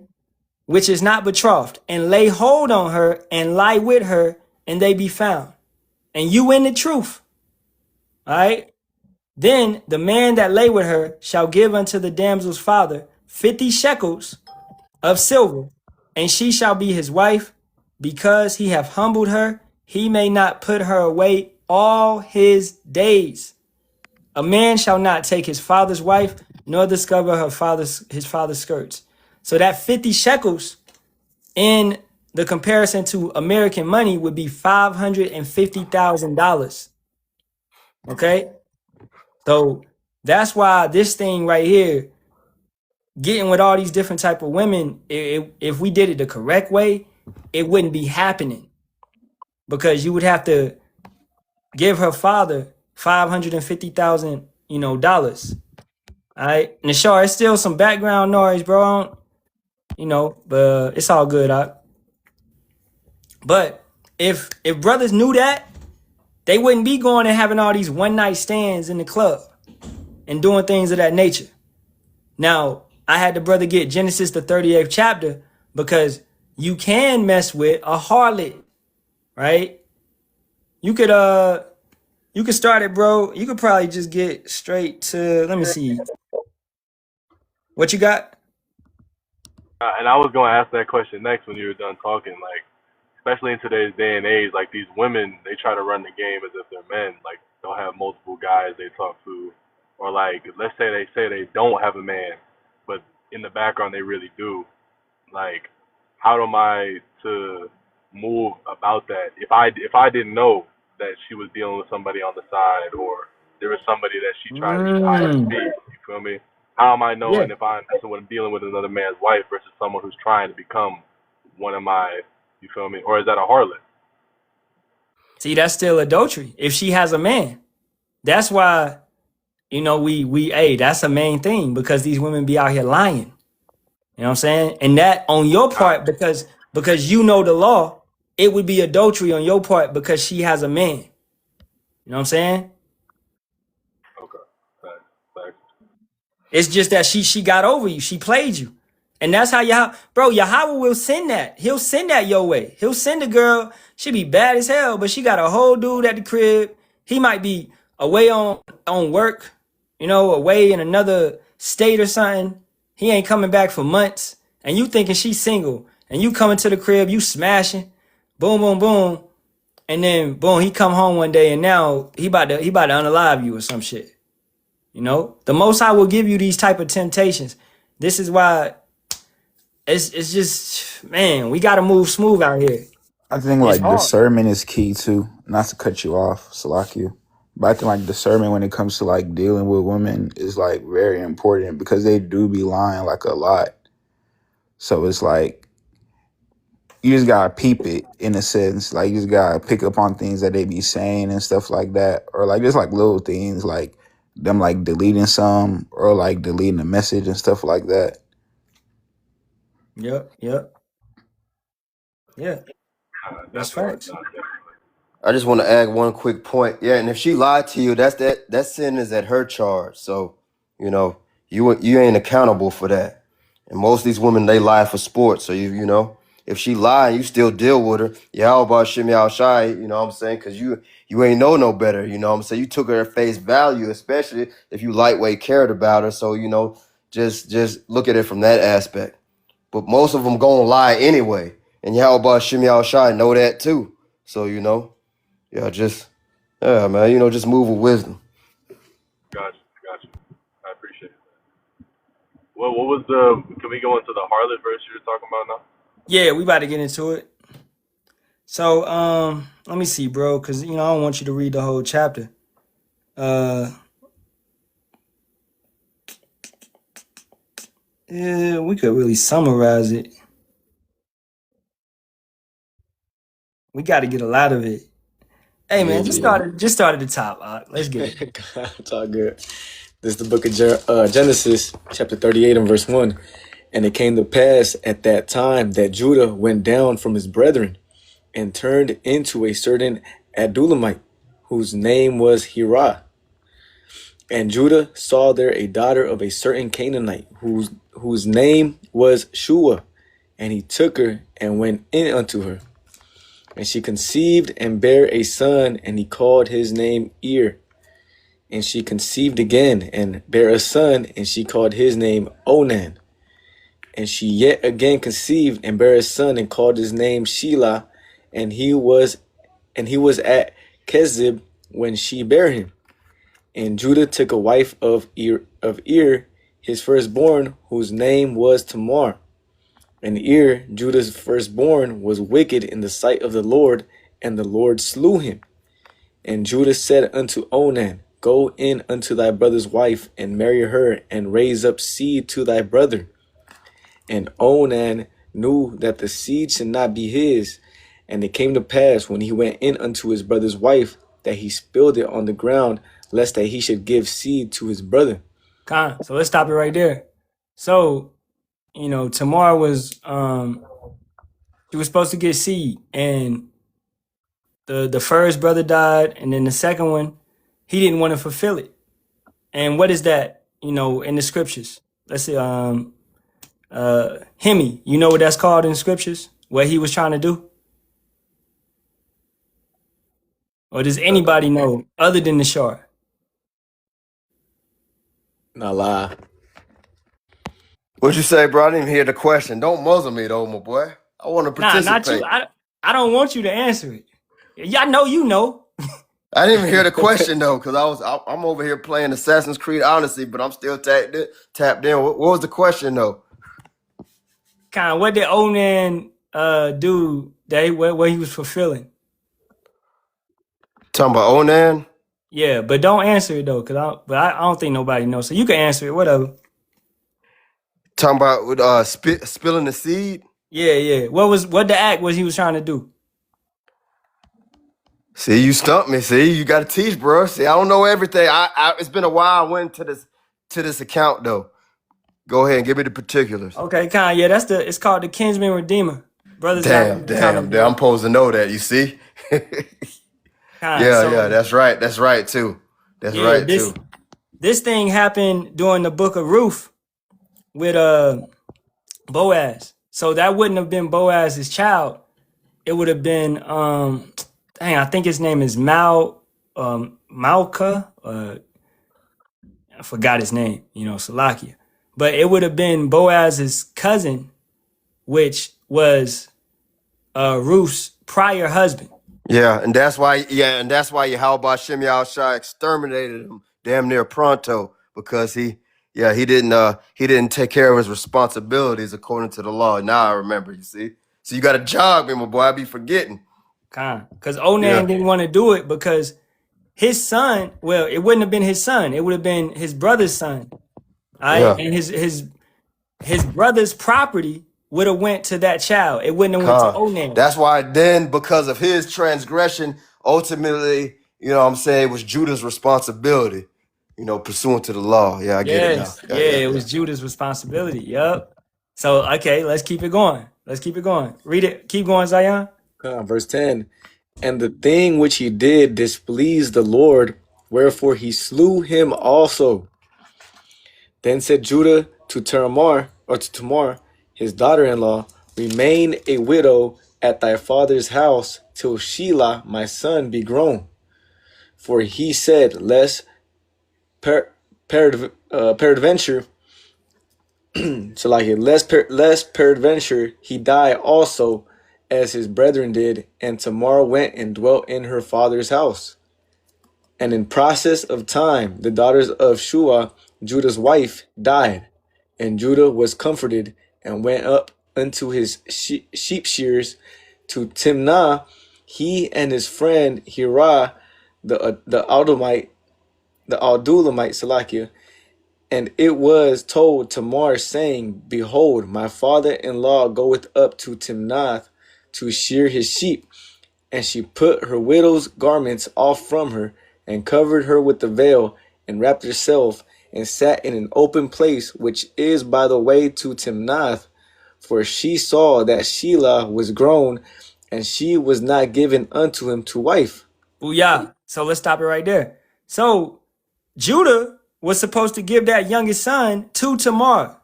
which is not betrothed, and lay hold on her and lie with her, and they be found, and you in the truth, all right? Then the man that lay with her shall give unto the damsel's father 50 shekels of silver, and she shall be his wife, because he have humbled her. He may not put her away all his days. A man shall not take his father's wife, nor discover his father's skirts. So that 50 shekels in the comparison to American money would be $550,000. Okay? So that's why this thing right here, getting with all these different type of women, if we did it the correct way, it wouldn't be happening, because you would have to give her father $550,000, dollars. All right, Nashar, it's still some background noise, bro. But it's all good. But if brothers knew that, they wouldn't be going and having all these one night stands in the club and doing things of that nature. Now, I had the brother get Genesis, the 38th chapter, because you can mess with a harlot, right? You could start it, bro. You could probably just get straight to, let me see. What you got? And I was going to ask that question next when you were done talking. Like, especially in today's day and age, like these women, they try to run the game as if they're men. Like, they'll have multiple guys they talk to, or like, let's say they don't have a man, but in the background they really do. Like, how am I to move about that if I didn't know that she was dealing with somebody on the side, or there was somebody that she tried to hire to be? You feel me? How am I knowing if I'm dealing with another man's wife versus someone who's trying to become one of my, you feel me? Or is that a harlot? See, that's still adultery if she has a man. That's why, that's a main thing, because these women be out here lying. You know what I'm saying? And that on your part, because you know the law, it would be adultery on your part because she has a man. You know what I'm saying? Okay. Thanks. It's just that she got over you. She played you. And that's how Yahawah will send that. He'll send that your way. He'll send a girl. She be bad as hell, but she got a whole dude at the crib. He might be away on work, away in another state or something. He ain't coming back for months. And you thinking she's single. and you come into the crib, you smashing, boom, boom, boom, and then boom, he come home one day and now he about to unalive you or some shit. You know, the Most High will give you these type of temptations. This is why it's just, man, we gotta move smooth out here. I think It's like hard. discernment is key too. Not to cut you off, Salakia. But I think like discernment when it comes to like dealing with women is like very important because they do be lying like a lot. So it's like you just gotta peep it in a sense. Like you just gotta pick up on things that they be saying and stuff like that. Or like just like little things like them like deleting some or like deleting a message and stuff like that. Yep, yep, yeah. That's Definitely. facts. Definitely. I just want to add one quick point. Yeah, and if she lied to you, that sin is at her charge. So, you know, you ain't accountable for that. And most of these women, they lie for sport. So you know, if she lied, you still deal with her. Yahawah Yahawashi, you know what I'm saying? Because you ain't know no better. You know what I'm saying? You took her at face value, especially if you lightweight cared about her. So, you know, just look at it from that aspect. But most of them gonna lie anyway. And Yahawah Yahawashi know that too. So, you know. Yeah, man, you know, just move with wisdom. Gotcha. I appreciate it. What was the? Can we go into the harlot verse you were talking about now? Yeah, we about to get into it. So, let me see, bro, because you know I don't want you to read the whole chapter. Yeah, we could really summarize it. We got to get a lot of it. Hey, man, just Yeah. start at the top. Let's get it. It's all good. This is the book of Genesis, chapter 38 and verse 1. And it came to pass at that time that Judah went down from his brethren and turned into a certain Adullamite, whose name was Hirah. And Judah saw there a daughter of a certain Canaanite, whose name was Shua. And he took her and went in unto her. And she conceived and bare a son, and he called his name Ir. And she conceived again and bare a son, and she called his name Onan. And she yet again conceived and bare a son, and called his name Shelah. And he was at Kezib when she bare him. And Judah took a wife of Ir, his firstborn, whose name was Tamar. And Ir, Judah's firstborn, was wicked in the sight of the Lord, and the Lord slew him. And Judah said unto Onan, Go in unto thy brother's wife, and marry her, and raise up seed to thy brother. And Onan knew that the seed should not be his. And it came to pass, when he went in unto his brother's wife, that he spilled it on the ground, lest that he should give seed to his brother. So let's stop it right there. So, you know, Tamar was she was supposed to get seed, and the first brother died, and then the second one, he didn't want to fulfill it. And what is that? You know, in the scriptures. Let's see, Hemi. You know what that's called in the scriptures? What he was trying to do? Or does anybody know other than the Shar? Not lie. What'd you say, bro? I didn't even hear the question. Don't muzzle me, though, my boy. I want to Nah, not you. participate. I don't want you to answer it. Y'all know you know. I didn't even hear the question though, because I'm over here playing Assassin's Creed Odyssey, but I'm still tapped in. What was the question though? Kind of what did Onan do that what he was fulfilling? Talking about Onan? Yeah, but don't answer it though, I don't think nobody knows. So you can answer it, whatever. Talking about with spilling the seed? Yeah. What the act was he was trying to do? See, you stumped me. See, you got to teach, bro. See, I don't know everything. It's been a while. I went to this account though. Go ahead and give me the particulars. Okay, yeah, it's called the Kinsman Redeemer. Brothers gotta Damn. give accountability. I'm supposed to know that. You see? Yeah. That's right. That's right too. That's Yeah, right too. this thing happened during the book of Ruth with Boaz. So that wouldn't have been Boaz's child. It would have been I think his name is Malka. I forgot his name, Salakia. But it would have been Boaz's cousin, which was Ruth's prior husband. Yeah, and that's why Yahawah Shem Yahushua exterminated him damn near pronto because he didn't take care of his responsibilities according to the law. Now I remember, you see. So you gotta jog me, my boy. I be forgetting. Because Onan Yeah. didn't want to do it because his son, well, it wouldn't have been his son. It would have been his brother's son. All right. Yeah. And his brother's property would have went to that child. It wouldn't have went to Onan. That's why then, because of his transgression, ultimately, you know what I'm saying, it was Judah's responsibility, you know, pursuant to the law. Yeah, I get it now. Yes. Yeah, it was Judah's responsibility. Yep. So, okay, let's keep it going. Let's keep it going. Read it. Keep going, Zion. Verse 10. And the thing which he did displeased the Lord, wherefore he slew him also. Then said Judah to Tamar, his daughter-in-law, remain a widow at thy father's house till Shelah my son be grown. For he said, lest peradventure, lest peradventure he die also, as his brethren did. And Tamar went and dwelt in her father's house. And in process of time, the daughters of Shua, Judah's wife, died. And Judah was comforted and went up unto his sheep shears to Timnah, he and his friend Hirah, the Adulamite, Salakia. And it was told Tamar, saying, behold, my father-in-law goeth up to Timnath to shear his sheep. And she put her widow's garments off from her, and covered her with the veil, and wrapped herself, and sat in an open place which is by the way to Timnath. For she saw that Shelah was grown, and she was not given unto him to wife. Booyah. So let's stop it right there. So Judah was supposed to give that youngest son to Tamar.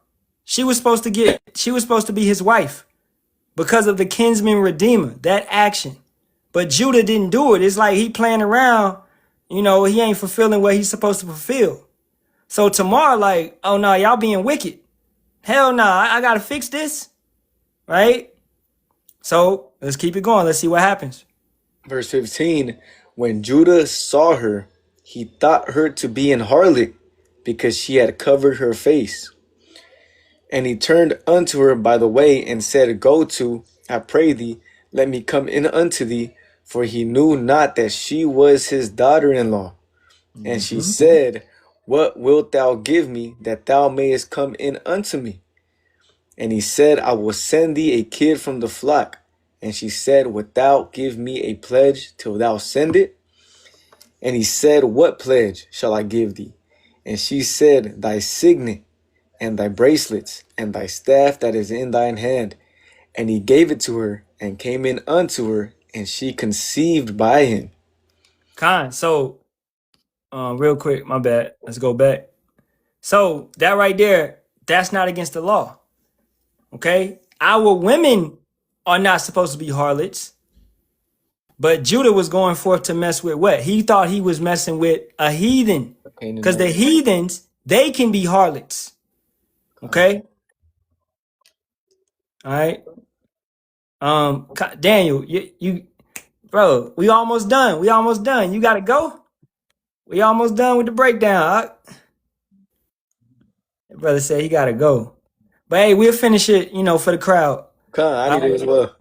She was supposed to be his wife because of the kinsman redeemer, that action. But Judah didn't do it. It's like he playing around, you know, he ain't fulfilling what he's supposed to fulfill. So Tamar like, oh no, y'all being wicked. Hell no, I gotta fix this. Right? So let's keep it going. Let's see what happens. Verse 15, when Judah saw her, he thought her to be an harlot, because she had covered her face. And he turned unto her by the way, and said, go to, I pray thee, let me come in unto thee. For he knew not that she was his daughter-in-law. And she said, what wilt thou give me, that thou mayest come in unto me? And he said, I will send thee a kid from the flock. And she said, wilt thou give me a pledge till thou send it? And he said, what pledge shall I give thee? And she said, thy signet, and thy bracelets, and thy staff that is in thine hand. And he gave it to her, and came in unto her, and she conceived by him. So, real quick, my bad. Let's go back. So that right there, that's not against the law. Okay? Our women are not supposed to be harlots. But Judah was going forth to mess with what? He thought he was messing with a heathen. Because the heathens, they can be harlots. Okay? All right. Daniel, you bro, we almost done. You gotta go. We almost done with the breakdown. Brother said he gotta go. But hey, we'll finish it, you know, for the crowd. I need it as well.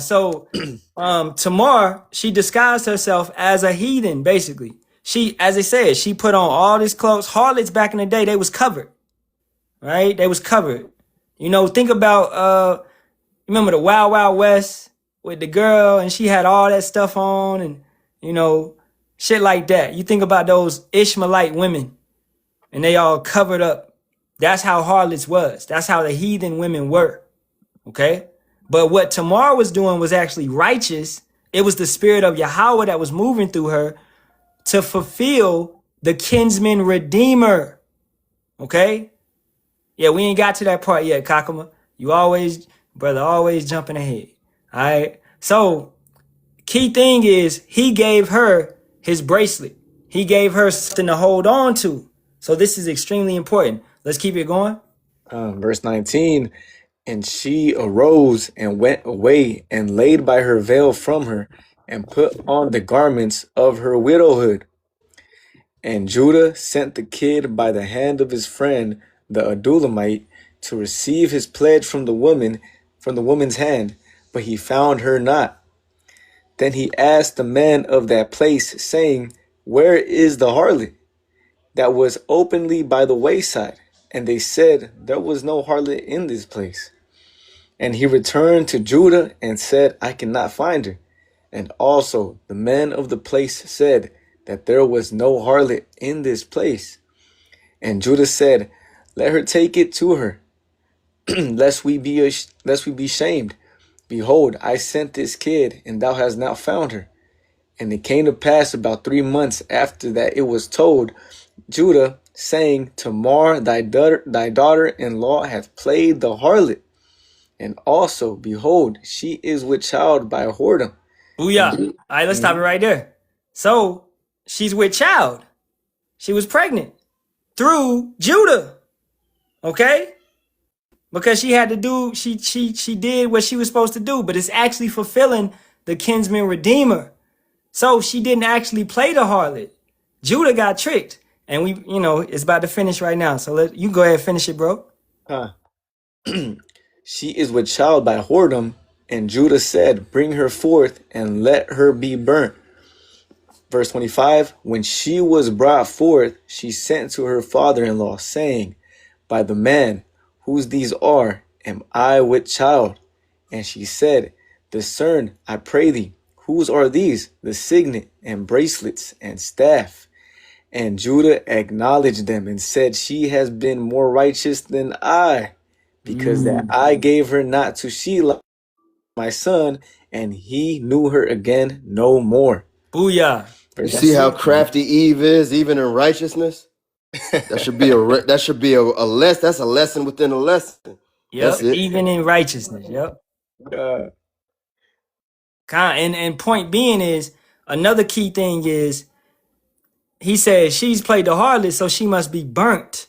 So Tamar, she disguised herself as a heathen, basically. She, as I said, she put on all these clothes. Harlots back in the day, they was covered. Right? They was covered. You know, think about remember the Wild Wild West with the girl, and she had all that stuff on, and you know, shit like that. You think about those Ishmaelite women, and they all covered up. That's how harlots was. That's how the heathen women were. Okay? But what Tamar was doing was actually righteous. It was the spirit of Yahawah that was moving through her to fulfill the kinsman redeemer. Okay? Yeah, we ain't got to that part yet, Kakama. You always, brother, always jumping ahead. All right? So, key thing is he gave her his bracelet. He gave her something to hold on to. So this is extremely important. Let's keep it going. Verse 19, And she arose and went away and laid by her veil from her and put on the garments of her widowhood. And Judah sent the kid by the hand of his friend, the Adulamite, to receive his pledge from the woman's hand, but he found her not. Then he asked the men of that place, saying, Where is the harlot that was openly by the wayside? And they said, There was no harlot in this place. And he returned to Judah and said, I cannot find her. And also the men of the place said that there was no harlot in this place. And Judah said, Let her take it to her, lest we be shamed. Behold, I sent this kid, and thou hast not found her. And it came to pass about 3 months after that it was told Judah, saying, Tamar thy daughter-in-law hath played the harlot. And also, behold, she is with child by a whoredom. Booyah. All right, let's stop it right there. So she's with child. She was pregnant through Judah. Okay? Because she had to do, she did what she was supposed to do, but it's actually fulfilling the kinsman redeemer. So she didn't actually play the harlot. Judah got tricked. And it's about to finish right now. So you go ahead and finish it, bro. She is with child by whoredom, and Judah said, Bring her forth and let her be burnt. Verse 25, when she was brought forth, she sent to her father-in-law, saying, By the man whose these are, am I with child? And she said, Discern, I pray thee, whose are these, the signet and bracelets and staff? And Judah acknowledged them and said, She has been more righteous than I, because that I gave her not to Shelah, my son, and he knew her again no more. Booyah. You see how crafty Eve is, even in righteousness? That should be that's a lesson within a lesson. Yep, That's it. even in righteousness. Yep. And point being is, another key thing is, he said she's played the harlot, so she must be burnt.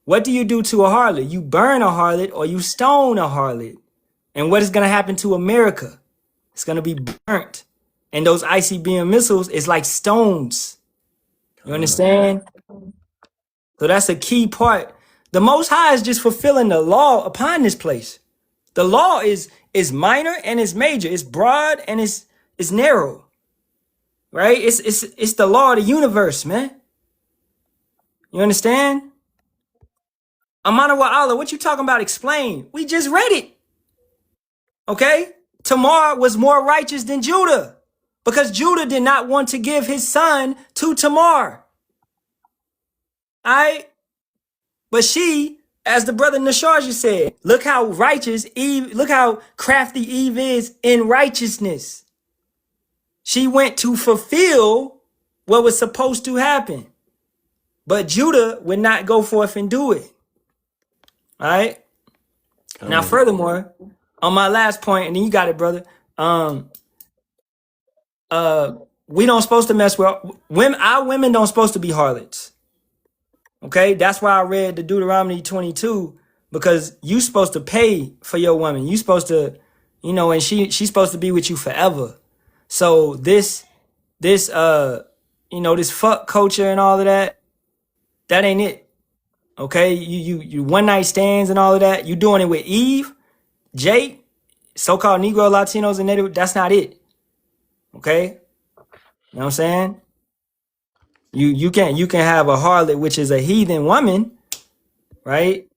What do you do to a harlot? You burn a harlot or you stone a harlot. And what is going to happen to America? It's going to be burnt. And those ICBM missiles is like stones. You understand? So that's a key part. The Most High is just fulfilling the law upon this place. The law is minor and it's major. It's broad and it's narrow. Right? It's the law of the universe, man. You understand? Amana wa Allah, what you talking about? Explain. We just read it. Okay? Tamar was more righteous than Judah because Judah did not want to give his son to Tamar. Alright? But she, as the brother Nasharja said, look how righteous Eve, look how crafty Eve is in righteousness. She went to fulfill what was supposed to happen. But Judah would not go forth and do it. All right. Now, furthermore, on my last point, and then you got it, brother. We don't supposed to mess with women. Our women don't supposed to be harlots. Okay, that's why I read the Deuteronomy 22, because you supposed to pay for your woman. You supposed to, and she's supposed to be with you forever. So this fuck culture and all of that ain't it. Okay, you one night stands and all of that. You doing it with Eve, Jake, so-called Negro Latinos and Native. That's not it. Okay, you know what I'm saying? You can have a harlot, which is a heathen woman, right?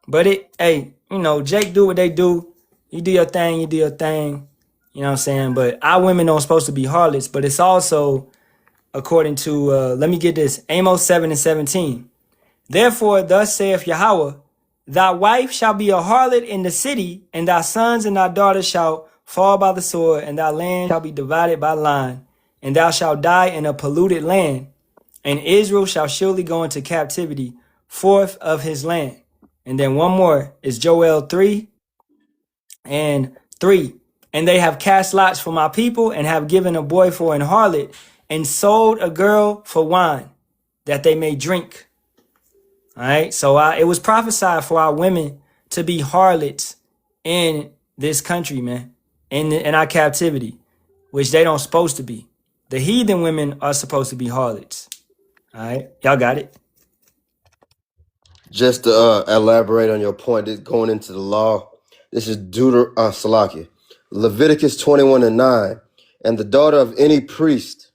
But Jake do what they do. You do your thing, you do your thing. You know what I'm saying? But our women don't supposed to be harlots, but it's also according to let me get this, Amos 7:17. Therefore, thus saith Yahawah, thy wife shall be a harlot in the city, and thy sons and thy daughters shall fall by the sword, and thy land shall be divided by line, and thou shalt die in a polluted land, and Israel shall surely go into captivity forth of his land. And then one more is Joel 3:3. And they have cast lots for my people, and have given a boy for an harlot, and sold a girl for wine, that they may drink. All right, so it was prophesied for our women to be harlots in this country, man, in our captivity, which they don't supposed to be. The heathen women are supposed to be harlots. All right, y'all got it. Just to elaborate on your point, this going into the law. This is Salakia. Leviticus 21:9. And the daughter of any priest,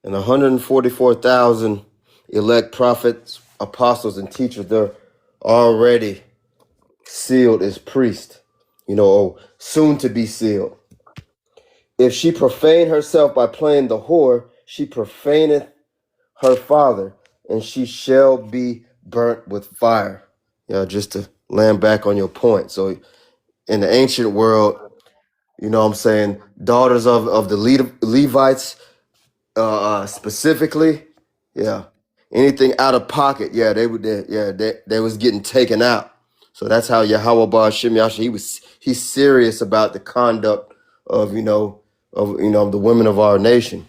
and 144,000 elect prophets, apostles, and teachers, they're already sealed as priest, or soon to be sealed. If she profane herself by playing the whore, she profaneth her father, and she shall be burnt with fire. Just to land back on your point. So in the ancient world, what I'm saying, daughters of the Levites, specifically, anything out of pocket, they was getting taken out. So that's how Yahawah Bahasham Yahshua, he's serious about the conduct of the women of our nation.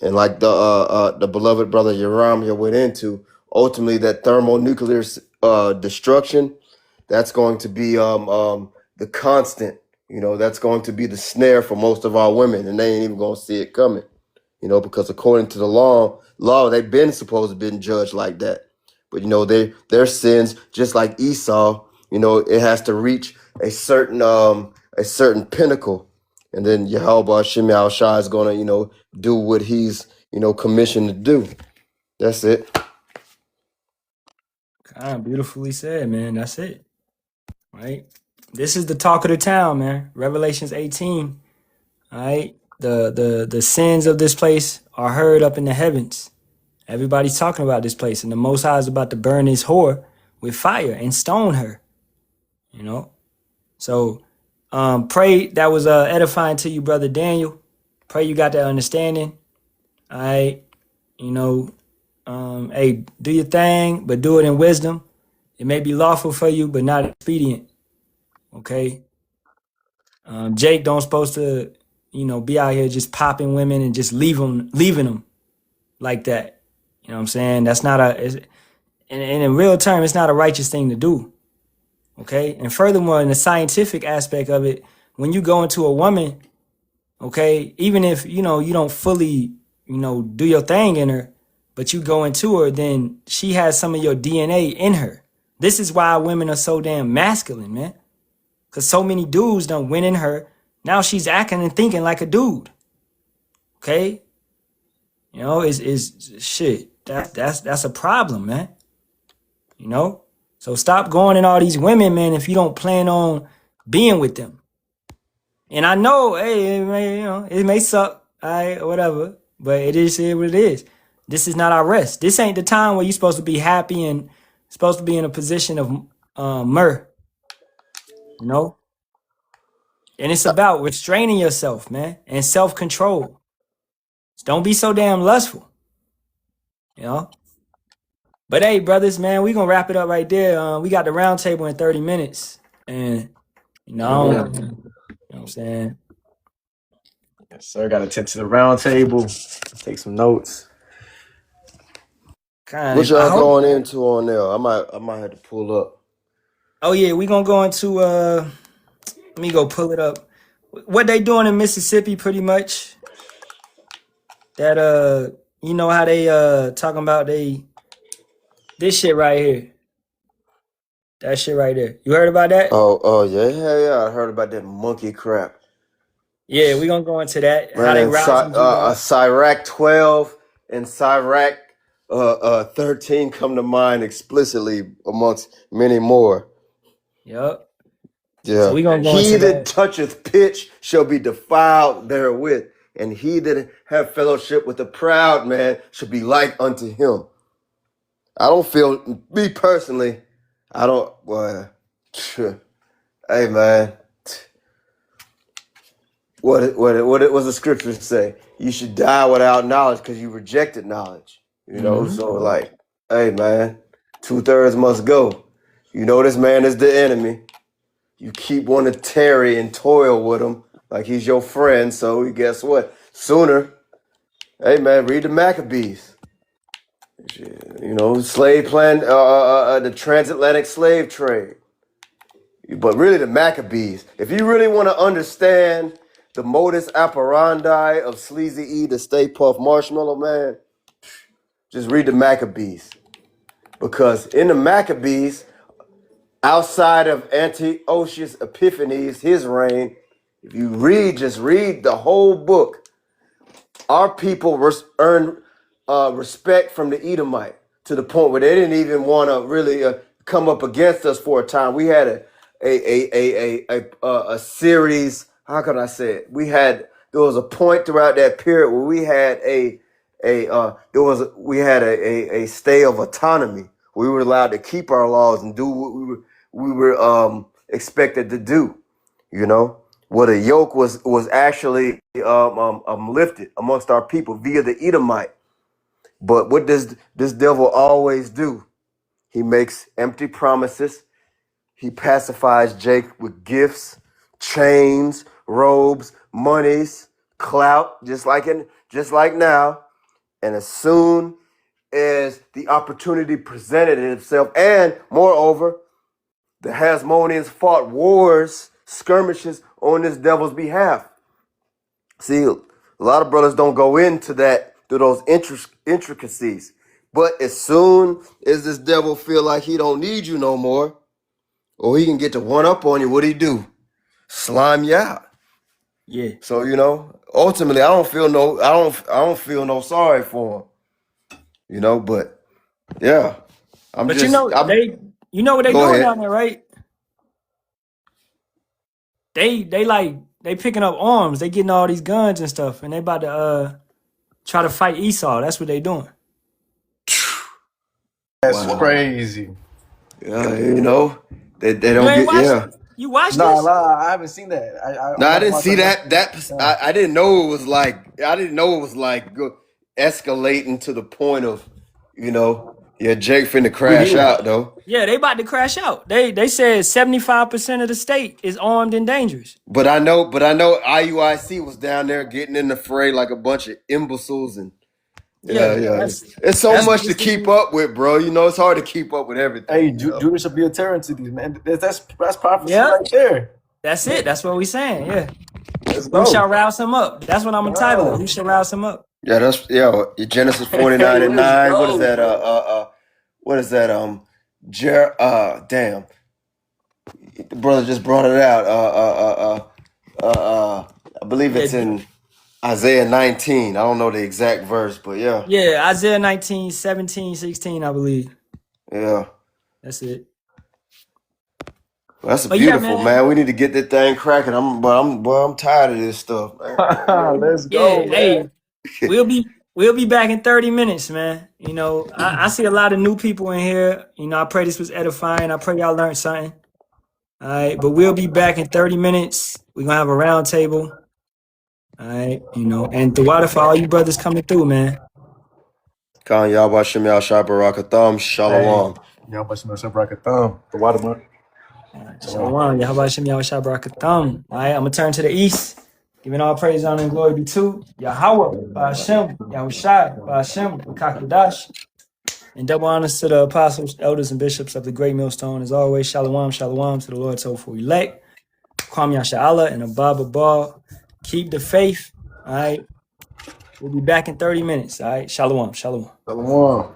And like the beloved brother Yaram here went into, ultimately that thermonuclear destruction, that's going to be the constant. That's going to be the snare for most of our women, and they ain't even gonna see it coming. Because according to the law, they've been supposed to been judged like that. But their sins, just like Esau, it has to reach a certain pinnacle, and then Yahawah Shimei Shai is gonna do what he's commissioned to do. That's it. Kind of beautifully said, man. That's it. Right. This is the talk of the town, man. Revelations 18. All right. The sins of this place are heard up in the heavens. Everybody's talking about this place, and the Most High is about to burn his whore with fire and stone her. So pray that was edifying to you, brother Daniel. Pray you got that understanding. All right. Hey, do your thing, but do it in wisdom. It may be lawful for you, but not expedient. Okay. Jake don't supposed to, be out here just popping women and just leaving them like that. You know what I'm saying? That's not in real term, it's not a righteous thing to do. Okay. And furthermore, in the scientific aspect of it, when you go into a woman, okay, even if, you don't fully, do your thing in her, but you go into her, then she has some of your DNA in her. This is why women are so damn masculine, man. Because so many dudes done went in her. Now she's acting and thinking like a dude. Okay? Is shit. That's a problem, man. So stop going in all these women, man, if you don't plan on being with them. And I know, hey, it may suck, all right, whatever, but it is what it is. This is not our rest. This ain't the time where you're supposed to be happy and supposed to be in a position of myrrh, And it's about restraining yourself, man, and self-control. Don't be so damn lustful, But hey, brothers, man, we gonna wrap it up right there. We got the round table in 30 minutes, and you know what I'm saying. Yes, sir. Got to tend to the round table. Take some notes. What y'all going into on there? I might have to pull up. Oh yeah, we gonna go into let me go pull it up. What they doing in Mississippi, pretty much. That how they talking about this shit right here. That shit right there. You heard about that? Oh yeah. I heard about that monkey crap. Yeah, we gonna go into that. Man, how they rousing Sirach 12 and Sirach 13 come to mind explicitly amongst many more. Yep. Yeah. So we gonna go he into that toucheth pitch shall be defiled therewith, and he that have fellowship with the proud man shall be like unto him. I don't feel, me personally, I don't, hey man, what does the scripture say? You should die without knowledge because you rejected knowledge. So like, hey man, 2/3 must go. This man is the enemy. You keep wanting to tarry and toil with him like he's your friend. So guess what? Sooner, hey man, read the Maccabees. Slave plan, the transatlantic slave trade. But really the Maccabees. If you really want to understand the modus operandi of Sleazy E, the Stay Puft Marshmallow Man, just read the Maccabees. Because in the Maccabees, outside of Antiochus Epiphanes, his reign, if you just read the whole book, our people earned respect from the Edomite to the point where they didn't even want to really come up against us for a time. We had a series. How can I say it? There was a point throughout that period where we had a stay of autonomy. We were allowed to keep our laws and do what we were expected to do. You know, where the yoke was actually lifted amongst our people via the Edomite. But what does this devil always do? He makes empty promises. He pacifies Jake with gifts, chains, robes, monies, clout, just like now. And as soon as the opportunity presented itself, and moreover, the Hasmoneans fought wars, skirmishes on this devil's behalf. See, a lot of brothers don't go into those intricacies. But as soon as this devil feel like he don't need you no more, or he can get to one up on you, what do he do? Slime you out. Yeah. So ultimately, I don't feel no sorry for him. But yeah, But you know what they go doing ahead. down there, right? They picking up arms. They getting all these guns and stuff, and they about to try to fight Esau. That's what they doing. That's Wow. crazy. Yeah, they You don't ain't get watched yeah. it? You watched Nah, this? I haven't seen that. No, I'm I gonna didn't watch see that. that. I didn't know it was like. I didn't know it was like escalating to the point of, Jake finna crash out though. Yeah, they about to crash out. They said 75% of the state is armed and dangerous. But I know IUIC was down there getting in the fray like a bunch of imbeciles and Yeah, yeah. It's so that's what much they to said. keep up with, bro. It's hard to keep up with Hey, everything. Judas should be a terror to these, man. That's prophecy Yeah, right there. that's it. That's what we saying. Yeah, Let's who shall go. rouse him up? That's what I'm entitled. Wow. Who shall rouse him up? Yeah, Genesis Hey, 49 and let's 9. What is go, that? bro. What is that? Damn. The brother just brought it out. I believe Yeah, it's in Isaiah 19. I don't know the exact verse, but yeah. yeah. Isaiah 19, 17, 16, I believe. Yeah. That's it. Well, that's But yeah, beautiful, man. man. We need to get that thing cracking. I'm tired of this stuff, man. Let's Yeah, go, man. hey, we'll be back in 30 minutes, man. I see a lot of new people in here. I pray this was edifying. I pray y'all learned something. All right, but we'll be back in 30 minutes. We're gonna have a round table. All right, and the water for all you brothers coming through, man. Khan Yahawah Yahshua Barak Ahtham, Hey, Shalom. y'all bust my bracket thumb. The watermark. Shalom, Yahawashi, Yahawashi, Barakatham. All right, I'm gonna turn to the east. Giving all praise, honor, and glory be to Yahawah, Bahasham, Yahawashi, Bahasham, Kakudash. And double honors to the apostles, elders, and bishops of the great millstone. As always, shalom, shalom to the Lord's hopeful elect. Kwam Yasha'Allah and Abba Ball. Keep the faith. All right. We'll be back in 30 minutes. All right. Shalom, shalom. Shalom.